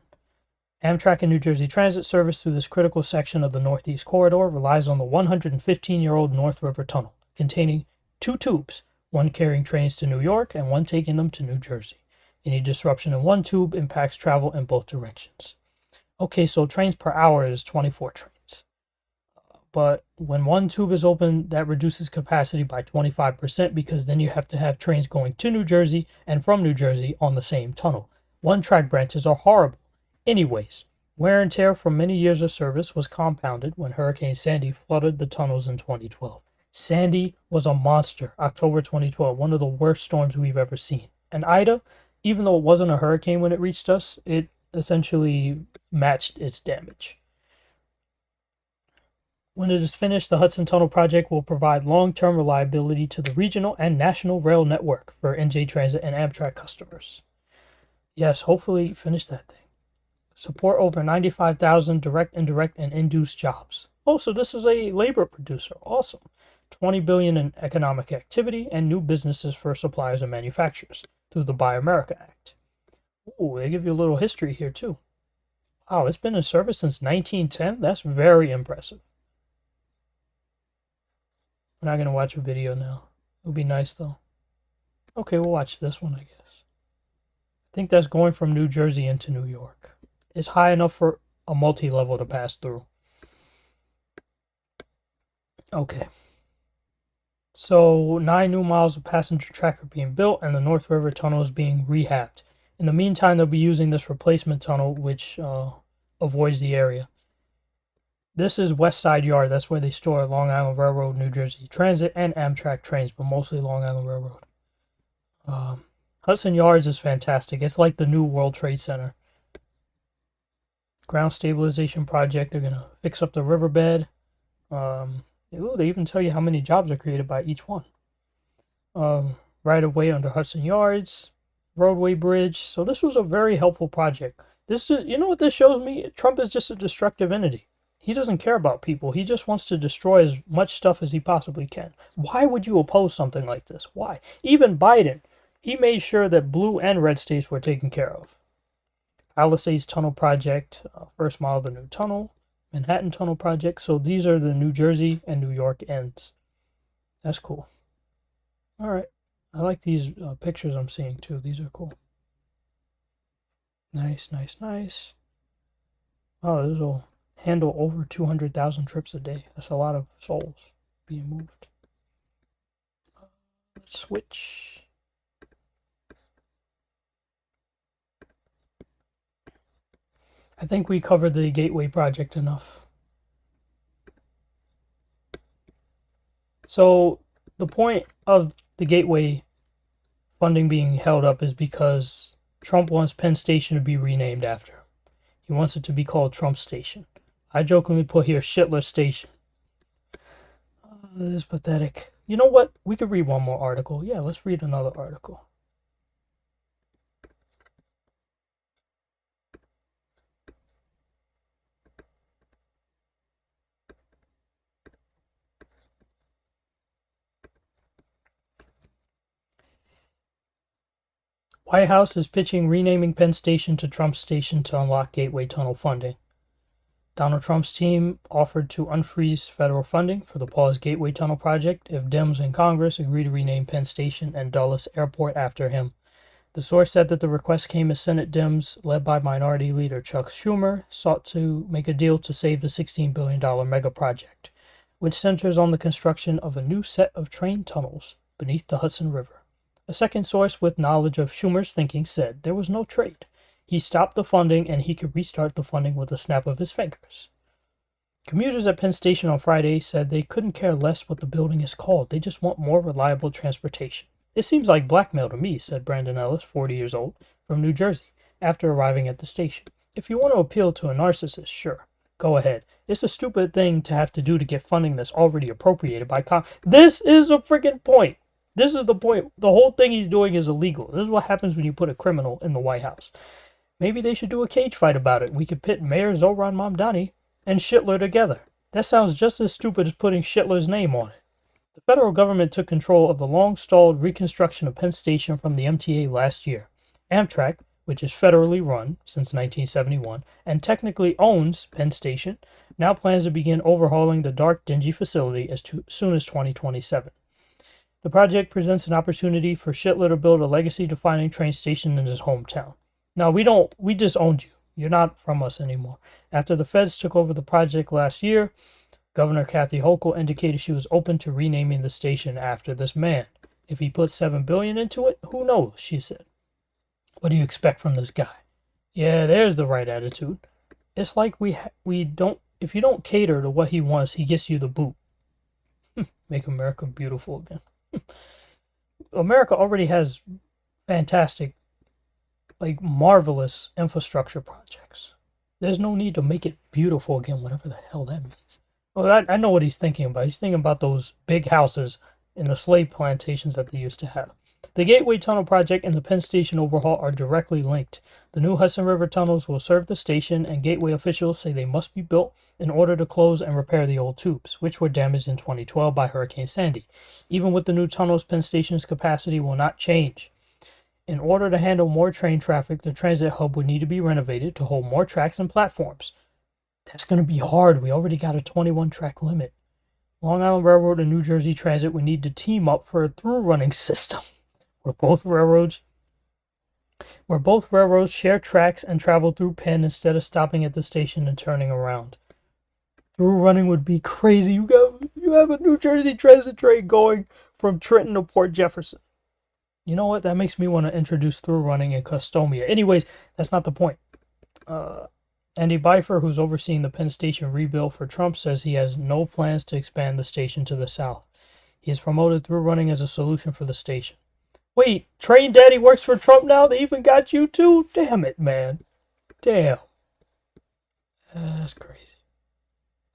Amtrak and New Jersey Transit service through this critical section of the Northeast Corridor relies on the 115-year-old North River Tunnel, containing 2 tubes, one carrying trains to New York and one taking them to New Jersey. Any disruption in one tube impacts travel in both directions. Okay, so trains per hour is 24 trains. But when one tube is open, that reduces capacity by 25% because then you have to have trains going to New Jersey and from New Jersey on the same tunnel. One-track branches are horrible. Anyways, wear and tear from many years of service was compounded when Hurricane Sandy flooded the tunnels in 2012. Sandy was a monster. October 2012, one of the worst storms we've ever seen. And Ida, even though it wasn't a hurricane when it reached us, it essentially matched its damage. When it is finished, the Hudson Tunnel project will provide long-term reliability to the regional and national rail network for NJ Transit and Amtrak customers. Yes, hopefully finish that thing. Support over 95,000 direct, indirect, and induced jobs. Oh, so this is a labor producer. Awesome. $20 billion in economic activity and new businesses for suppliers and manufacturers through the Buy America Act. Ooh, they give you a little history here too. Wow, it's been in service since 1910? That's very impressive. We're not going to watch a video now. It'll be nice though. Okay, we'll watch this one, I guess. I think that's going from New Jersey into New York. It's high enough for a multi-level to pass through. Okay. So 9 new miles of passenger track are being built and the North River Tunnel is being rehabbed. In the meantime, they'll be using this replacement tunnel, which avoids the area. This is West Side Yard. That's where they store Long Island Railroad, New Jersey Transit, and Amtrak trains, but mostly Long Island Railroad. Hudson Yards is fantastic. It's like the new World Trade Center. Ground stabilization project. They're going to fix up the riverbed. They even tell you how many jobs are created by each one. Right of way under Hudson Yards. Roadway bridge. So this was a very helpful project. This is, you know what this shows me? Trump is just a destructive entity. He doesn't care about people. He just wants to destroy as much stuff as he possibly can. Why would you oppose something like this? Why? Even Biden, he made sure that blue and red states were taken care of. Palisades Tunnel Project, first mile of the new tunnel. Manhattan Tunnel Project. So these are the New Jersey and New York ends. That's cool. All right. I like these pictures I'm seeing too. These are cool. Nice, nice, nice. Oh, this will handle over 200,000 trips a day. That's a lot of souls being moved. Let's switch. I think we covered the Gateway project enough. So the point of the Gateway funding being held up is because Trump wants Penn Station to be renamed after him. He wants it to be called Trump Station. I jokingly put here Shittler Station. This is pathetic. You know what? We could read one more article. Yeah, let's read another article. White House is pitching renaming Penn Station to Trump Station to unlock Gateway Tunnel funding. Donald Trump's team offered to unfreeze federal funding for the paused Gateway Tunnel project if Dems in Congress agree to rename Penn Station and Dulles Airport after him. The source said that the request came as Senate Dems, led by Minority Leader Chuck Schumer, sought to make a deal to save the $16 billion mega project, which centers on the construction of a new set of train tunnels beneath the Hudson River. A second source with knowledge of Schumer's thinking said there was no trade. He stopped the funding and he could restart the funding with a snap of his fingers. Commuters at Penn Station on Friday said they couldn't care less what the building is called. They just want more reliable transportation. It seems like blackmail to me, said Brandon Ellis, 40 years old, from New Jersey, after arriving at the station. If you want to appeal to a narcissist, sure, go ahead. It's a stupid thing to have to do to get funding that's already appropriated by This is a freaking point. This is the point. The whole thing he's doing is illegal. This is what happens when you put a criminal in the White House. Maybe they should do a cage fight about it. We could pit Mayor Zohran Mamdani and Schittler together. That sounds just as stupid as putting Schittler's name on it. The federal government took control of the long-stalled reconstruction of Penn Station from the MTA last year. Amtrak, which is federally run since 1971 and technically owns Penn Station, now plans to begin overhauling the dark, dingy facility as soon as 2027. The project presents an opportunity for Schittler to build a legacy-defining train station in his hometown. Now, we disowned you. You're not from us anymore. After the feds took over the project last year, Governor Kathy Hochul indicated she was open to renaming the station after this man. If he put $7 billion into it, who knows, she said. What do you expect from this guy? Yeah, there's the right attitude. It's like we don't, if you don't cater to what he wants, he gets you the boot. Make America beautiful again. America already has fantastic, marvelous infrastructure projects. There's no need to make it beautiful again, whatever the hell that means. Well, I know what he's thinking about. He's thinking about those big houses in the slave plantations that they used to have. The Gateway Tunnel project and the Penn Station overhaul are directly linked. The new Hudson River tunnels will serve the station, and Gateway officials say they must be built in order to close and repair the old tubes, which were damaged in 2012 by Hurricane Sandy. Even with the new tunnels, Penn Station's capacity will not change. In order to handle more train traffic, the transit hub would need to be renovated to hold more tracks and platforms. That's going to be hard. We already got a 21-track limit. Long Island Railroad and New Jersey Transit would need to team up for a through-running system where both railroads share tracks and travel through Penn instead of stopping at the station and turning around. Through-running would be crazy. You have a New Jersey Transit train going from Trenton to Port Jefferson. You know what? That makes me want to introduce through-running in Customia. Anyways, that's not the point. Andy Byfer, who's overseeing the Penn Station rebuild for Trump, says he has no plans to expand the station to the south. He has promoted through running as a solution for the station. Wait, Train Daddy works for Trump now? They even got you too? Damn it, man. Damn. That's crazy.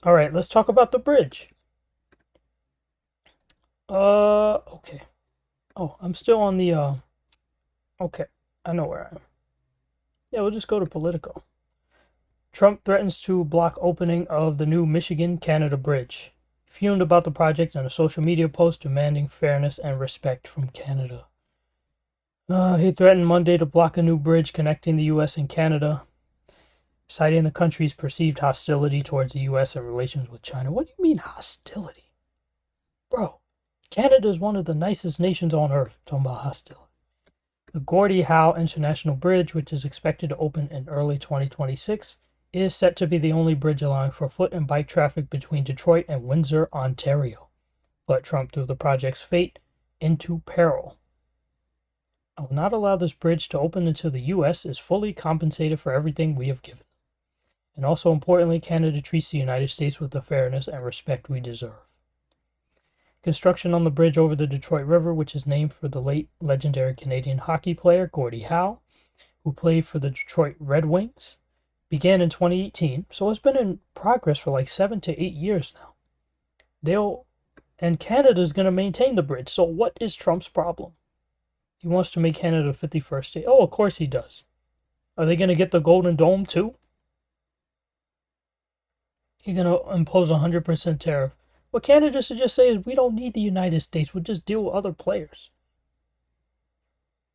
All right, let's talk about the bridge. Okay. Oh, I'm still on the, okay, I know where I am. Yeah, we'll just go to Politico. Trump threatens to block opening of the new Michigan-Canada bridge. Fumed about the project in a social media post demanding fairness and respect from Canada. He threatened Monday to block a new bridge connecting the U.S. and Canada, citing the country's perceived hostility towards the U.S. and relations with China. What do you mean hostility? Bro, Canada is one of the nicest nations on earth. Talking about hostility. The Gordie Howe International Bridge, which is expected to open in early 2026, is set to be the only bridge allowing for foot and bike traffic between Detroit and Windsor, Ontario. But Trump threw the project's fate into peril. I will not allow this bridge to open until the U.S. is fully compensated for everything we have given. And also importantly, Canada treats the United States with the fairness and respect we deserve. Construction on the bridge over the Detroit River, which is named for the late legendary Canadian hockey player Gordie Howe, who played for the Detroit Red Wings, began in 2018, so it's been in progress for like 7 to 8 years now. And Canada's going to maintain the bridge, so what is Trump's problem? He wants to make Canada a 51st state. Oh, of course he does. Are they going to get the Golden Dome too? He's going to impose 100% tariff. What Canada should just say is, we don't need the United States, we'll just deal with other players.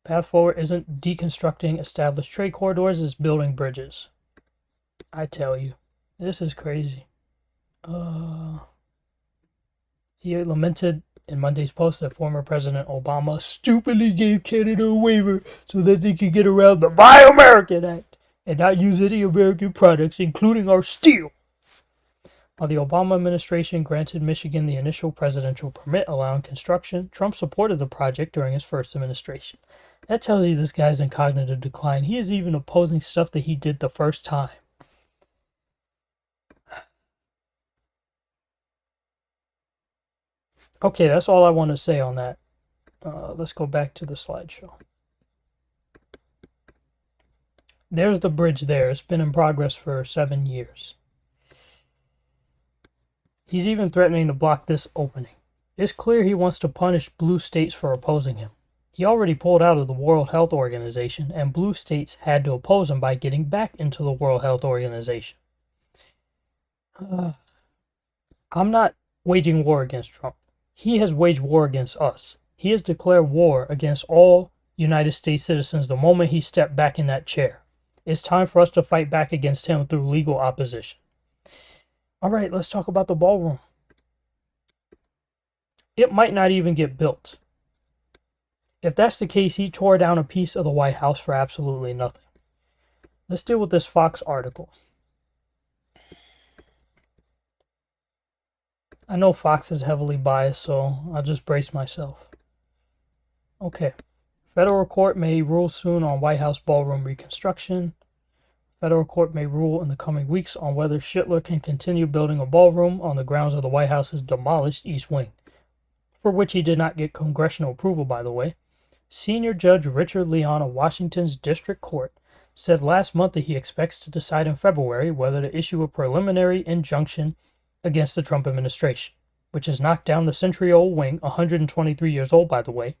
Path forward isn't deconstructing established trade corridors, it's building bridges. I tell you, this is crazy. He lamented in Monday's post that former President Obama stupidly gave Canada a waiver so that they could get around the Buy American Act and not use any American products, including our steel. While the Obama administration granted Michigan the initial presidential permit allowing construction, Trump supported the project during his first administration. That tells you this guy's in cognitive decline. He is even opposing stuff that he did the first time. Okay, that's all I want to say on that. Let's go back to the slideshow. There's the bridge there. It's been in progress for 7 years. He's even threatening to block this opening. It's clear he wants to punish blue states for opposing him. He already pulled out of the World Health Organization, and blue states had to oppose him by getting back into the World Health Organization. I'm not waging war against Trump. He has waged war against us. He has declared war against all United States citizens the moment he stepped back in that chair. It's time for us to fight back against him through legal opposition. All right, let's talk about the ballroom. It might not even get built. If that's the case, he tore down a piece of the White House for absolutely nothing. Let's deal with this Fox article. I know Fox is heavily biased, so I'll just brace myself. Okay. Federal court may rule soon on White House ballroom reconstruction. Federal court may rule in the coming weeks on whether Schittler can continue building a ballroom on the grounds of the White House's demolished East Wing, for which he did not get congressional approval, by the way. Senior Judge Richard Leon of Washington's District Court said last month that he expects to decide in February whether to issue a preliminary injunction against the Trump administration, which has knocked down the century-old wing, 123 years old, by the way,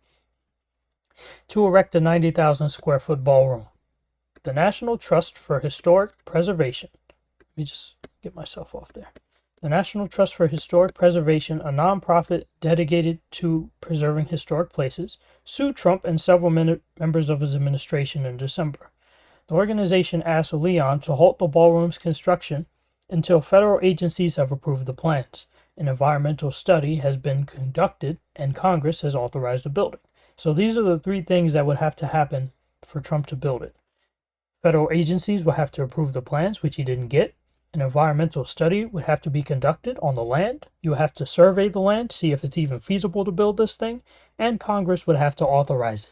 to erect a 90,000 square foot ballroom. The National Trust for Historic Preservation. Let me just get myself off there. The National Trust for Historic Preservation, a nonprofit dedicated to preserving historic places, sued Trump and several members of his administration in December. The organization asked Leon to halt the ballroom's construction until federal agencies have approved the plans. An environmental study has been conducted and Congress has authorized the building. So these are the three things that would have to happen for Trump to build it. Federal agencies will have to approve the plans, which he didn't get. An environmental study would have to be conducted on the land. You would have to survey the land, see if it's even feasible to build this thing, and Congress would have to authorize it.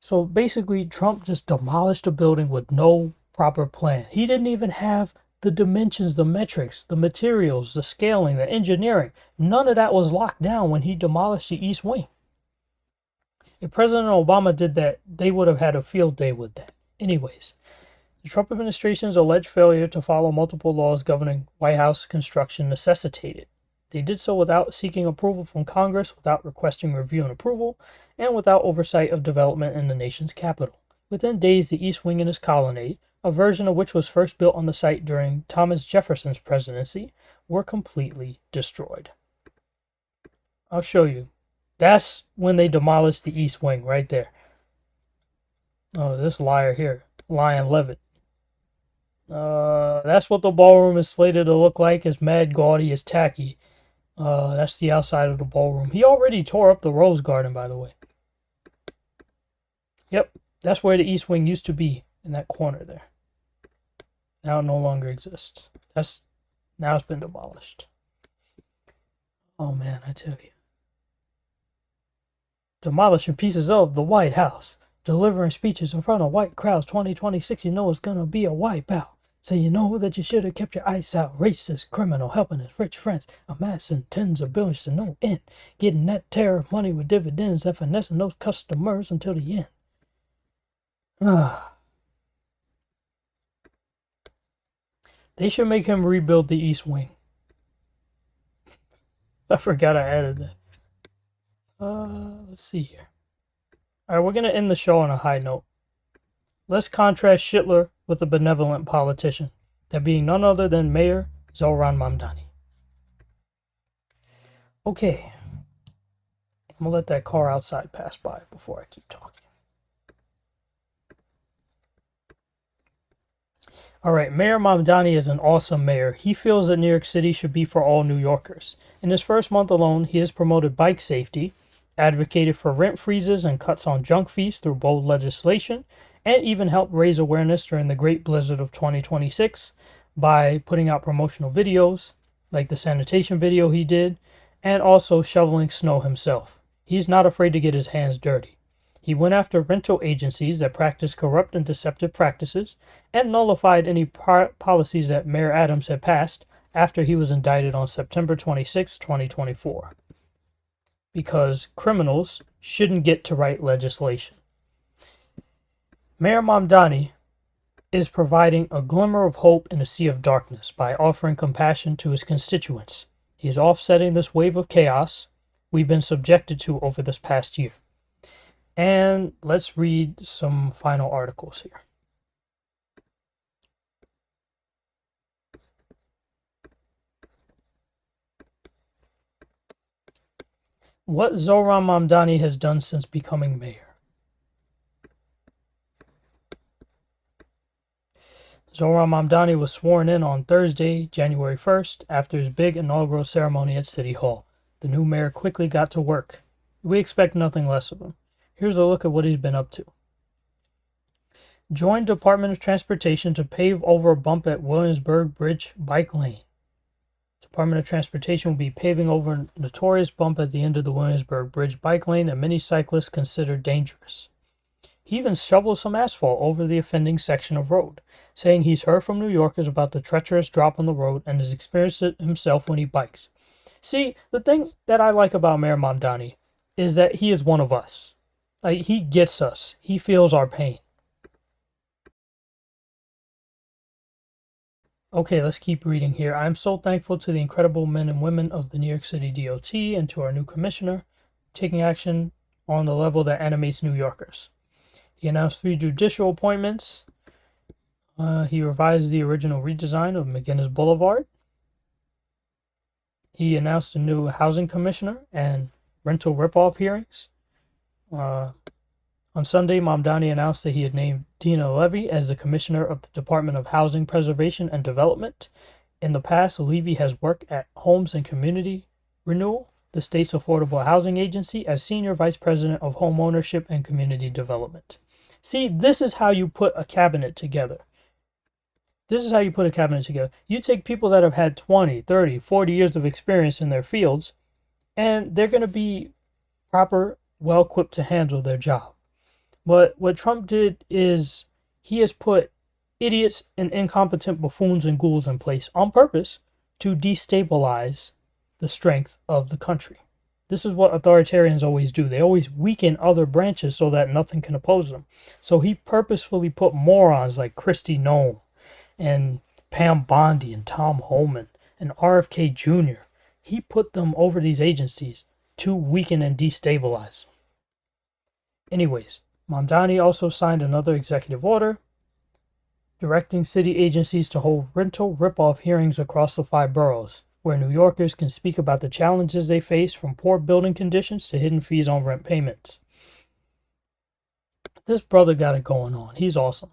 So basically, Trump just demolished a building with no proper plan. He didn't even have the dimensions, the metrics, the materials, the scaling, the engineering. None of that was locked down when he demolished the East Wing. If President Obama did that, they would have had a field day with that. Anyways, the Trump administration's alleged failure to follow multiple laws governing White House construction necessitated. They did so without seeking approval from Congress, without requesting review and approval, and without oversight of development in the nation's capital. Within days, the East Wing and its colonnade, a version of which was first built on the site during Thomas Jefferson's presidency, were completely destroyed. I'll show you. That's when they demolished the East Wing, right there. Oh, this liar here, Lion Levitt. That's what the ballroom is slated to look like. It's mad gaudy, it's tacky. That's the outside of the ballroom. He already tore up the Rose Garden, by the way. Yep, that's where the East Wing used to be, in that corner there. Now it no longer exists. Now it's been demolished. Oh man, I tell you. Demolishing pieces of the White House. Delivering speeches in front of white crowds 2026, you know it's gonna be a wipeout. So you know that you should have kept your eyes out. Racist, criminal, helping his rich friends, amassing tens of billions to no end. Getting that tariff money with dividends and finessing those customers until the end. They should make him rebuild the East Wing. I forgot I added that. Let's see here. Alright, we're going to end the show on a high note. Let's contrast Schittler with a benevolent politician, that being none other than Mayor Zohran Mamdani. Okay. I'm going to let that car outside pass by before I keep talking. Alright, Mayor Mamdani is an awesome mayor. He feels that New York City should be for all New Yorkers. In his first month alone, he has promoted bike safety, advocated for rent freezes and cuts on junk fees through bold legislation, and even helped raise awareness during the Great Blizzard of 2026 by putting out promotional videos, like the sanitation video he did, and also shoveling snow himself. He's not afraid to get his hands dirty. He went after rental agencies that practice corrupt and deceptive practices and nullified any policies that Mayor Adams had passed after he was indicted on September 26, 2024. Because criminals shouldn't get to write legislation. Mayor Mamdani is providing a glimmer of hope in a sea of darkness by offering compassion to his constituents. He is offsetting this wave of chaos we've been subjected to over this past year. And let's read some final articles here. What Zohran Mamdani has done since becoming mayor. Zohran Mamdani was sworn in on Thursday, January 1st, after his big inaugural ceremony at City Hall. The new mayor quickly got to work. We expect nothing less of him. Here's a look at what he's been up to. Joined Department of Transportation to pave over a bump at Williamsburg Bridge bike lane. Department of Transportation will be paving over a notorious bump at the end of the Williamsburg Bridge bike lane that many cyclists consider dangerous. He even shovels some asphalt over the offending section of road, saying he's heard from New Yorkers about the treacherous drop on the road and has experienced it himself when he bikes. See, the thing that I like about Mayor Mamdani is that he is one of us. Like, he gets us. He feels our pain. Okay, let's keep reading here. I'm so thankful to the incredible men and women of the New York City DOT and to our new commissioner taking action on the level that animates New Yorkers. He announced 3 judicial appointments. He revised the original redesign of McGinnis Boulevard. He announced a new housing commissioner and rental ripoff hearings. On Sunday, Mamdani announced that he had named Dina Levy as the commissioner of the Department of Housing Preservation and Development. In the past, Levy has worked at Homes and Community Renewal, the state's affordable housing agency, as senior vice president of home ownership and community development. See, this is how you put a cabinet together. You take people that have had 20, 30, 40 years of experience in their fields, and they're going to be proper, well-equipped to handle their job. But what Trump did is he has put idiots and incompetent buffoons and ghouls in place on purpose to destabilize the strength of the country. This is what authoritarians always do. They always weaken other branches so that nothing can oppose them. So he purposefully put morons like Kristi Noem and Pam Bondi and Tom Homan and RFK Jr. He put them over these agencies to weaken and destabilize. Anyways, Mamdani also signed another executive order directing city agencies to hold rental ripoff hearings across the 5 boroughs, where New Yorkers can speak about the challenges they face, from poor building conditions to hidden fees on rent payments. This brother got it going on. He's awesome.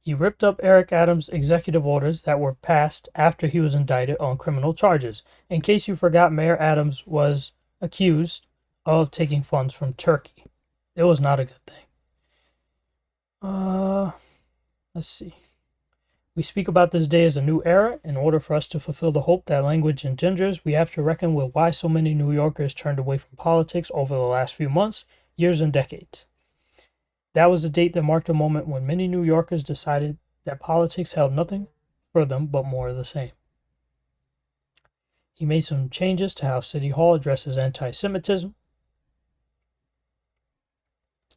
He ripped up Eric Adams' executive orders that were passed after he was indicted on criminal charges. In case you forgot, Mayor Adams was accused of taking funds from Turkey. It was not a good thing. Let's see. We speak about this day as a new era. In order for us to fulfill the hope that language engenders, we have to reckon with why so many New Yorkers turned away from politics over the last few months, years, and decades. That was the date that marked a moment when many New Yorkers decided that politics held nothing for them but more of the same. He made some changes to how City Hall addresses anti-Semitism.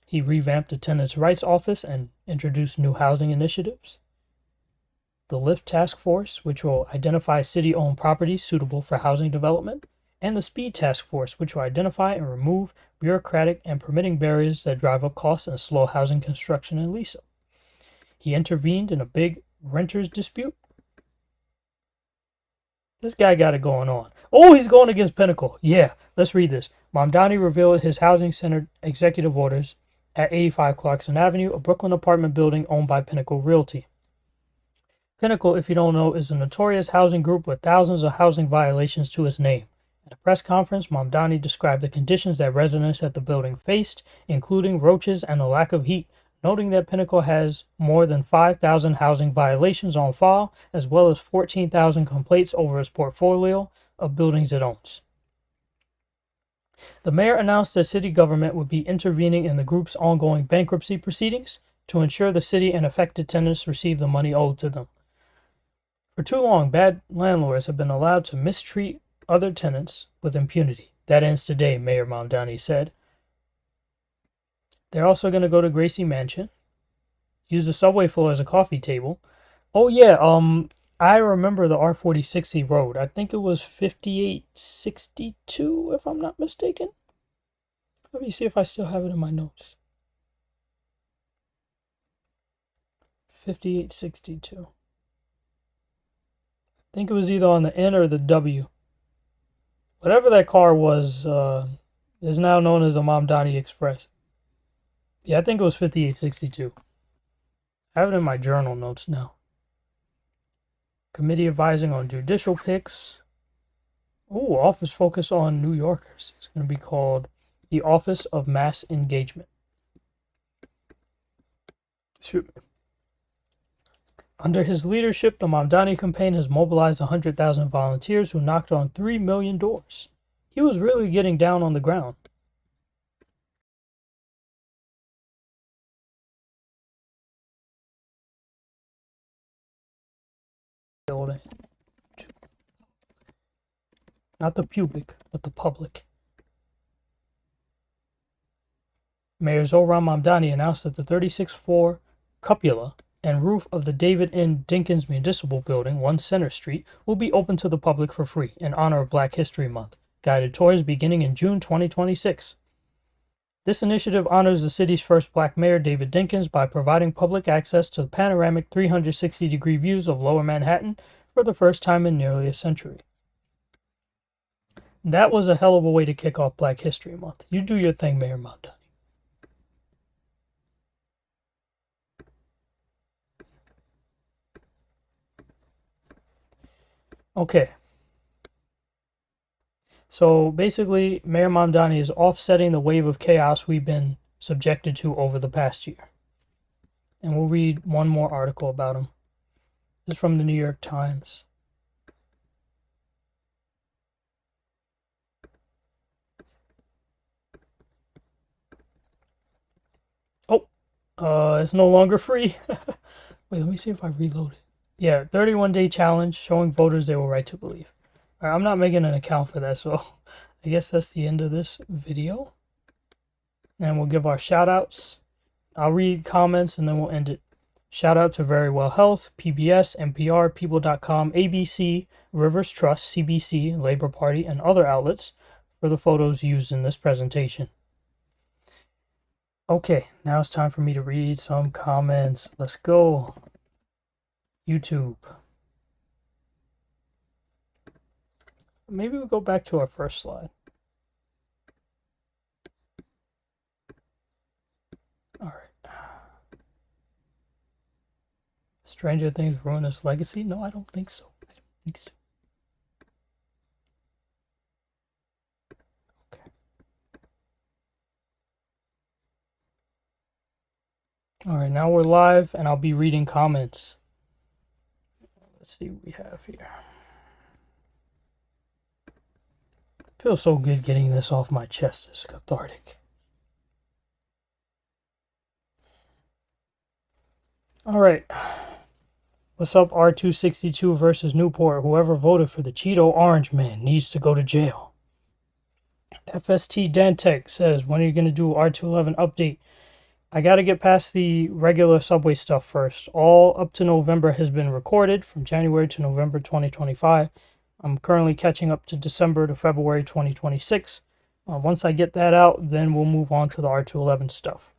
He revamped the Tenants' Rights Office and introduced new housing initiatives. The LIFT Task Force, which will identify city-owned properties suitable for housing development, and the Speed Task Force, which will identify and remove bureaucratic and permitting barriers that drive up costs and slow housing construction and lease-up. He intervened in a big renters dispute. This guy got it going on. Oh, he's going against Pinnacle. Yeah, let's read this. Mamdani revealed his housing-centered executive orders at 85 Clarkson Avenue, a Brooklyn apartment building owned by Pinnacle Realty. Pinnacle, if you don't know, is a notorious housing group with thousands of housing violations to its name. At a press conference, Mamdani described the conditions that residents at the building faced, including roaches and a lack of heat, noting that Pinnacle has more than 5,000 housing violations on file, as well as 14,000 complaints over its portfolio of buildings it owns. The mayor announced that city government would be intervening in the group's ongoing bankruptcy proceedings to ensure the city and affected tenants receive the money owed to them. For too long, bad landlords have been allowed to mistreat other tenants with impunity. That ends today, Mayor Mamdani said. They're also going to go to Gracie Mansion, use the subway floor as a coffee table. Oh yeah, I remember the R4060 road. I think it was 5862, if I'm not mistaken. Let me see if I still have it in my notes. 5862. I think it was either on the N or the W. Whatever that car was, is now known as the Mamdani Express. Yeah, I think it was 5862. I have it in my journal notes now. Committee advising on judicial picks. Oh, office focus on New Yorkers. It's going to be called the Office of Mass Engagement. Shoot. Under his leadership, the Mamdani campaign has mobilized 100,000 volunteers who knocked on 3 million doors. He was really getting down on the ground. Not the pubic, but the public. Mayor Zohran Mamdani announced that the 36th-floor cupola and roof of the David N. Dinkins Municipal Building, 1 Center Street, will be open to the public for free in honor of Black History Month. Guided tours beginning in June 2026. This initiative honors the city's first black mayor, David Dinkins, by providing public access to panoramic 360-degree views of Lower Manhattan for the first time in nearly a century. That was a hell of a way to kick off Black History Month. You do your thing, Mayor Mamdani. Okay. So basically, Mayor Mamdani is offsetting the wave of chaos we've been subjected to over the past year. And we'll read one more article about him. This is from the New York Times. Oh, it's no longer free. Wait, let me see if I reload it. Yeah, 31-day challenge showing voters they were right to believe. All right, I'm not making an account for that, so I guess that's the end of this video. And we'll give our shout outs. I'll read comments and then we'll end it. Shout out to Very Well Health, PBS, NPR, People.com, ABC, Rivers Trust, CBC, Labor Party, and other outlets for the photos used in this presentation. Okay, now it's time for me to read some comments. Let's go. YouTube. Maybe we'll go back to our first slide. All right. Stranger Things ruin its legacy? No, I don't think so. Okay. All right, now we're live, and I'll be reading comments. Let's see what we have here. Feels so good getting this off my chest. It's cathartic. All right. What's up, R262 versus Newport? Whoever voted for the Cheeto Orange Man needs to go to jail. FST Dantec says, when are you going to do R211 update? I got to get past the regular subway stuff first. All up to November has been recorded from January to November 2025. I'm currently catching up to December to February 2026. Once I get that out, then we'll move on to the R211 stuff.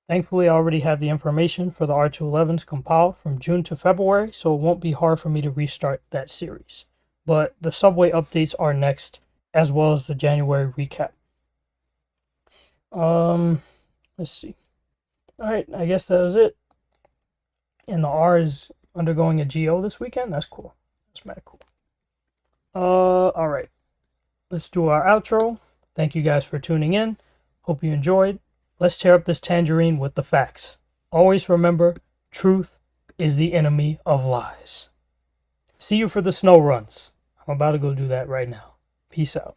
Thankfully, I already have the information for the R211s compiled from June to February, so it won't be hard for me to restart that series. But the subway updates are next, as well as the January recap. Let's see. Alright, I guess that was it. And the R is undergoing a GO this weekend. That's cool. That's mad cool. Alright. Let's do our outro. Thank you guys for tuning in. Hope you enjoyed. Let's tear up this tangerine with the facts. always remember, truth is the enemy of lies. See you for the snow runs. I'm about to go do that right now. Peace out.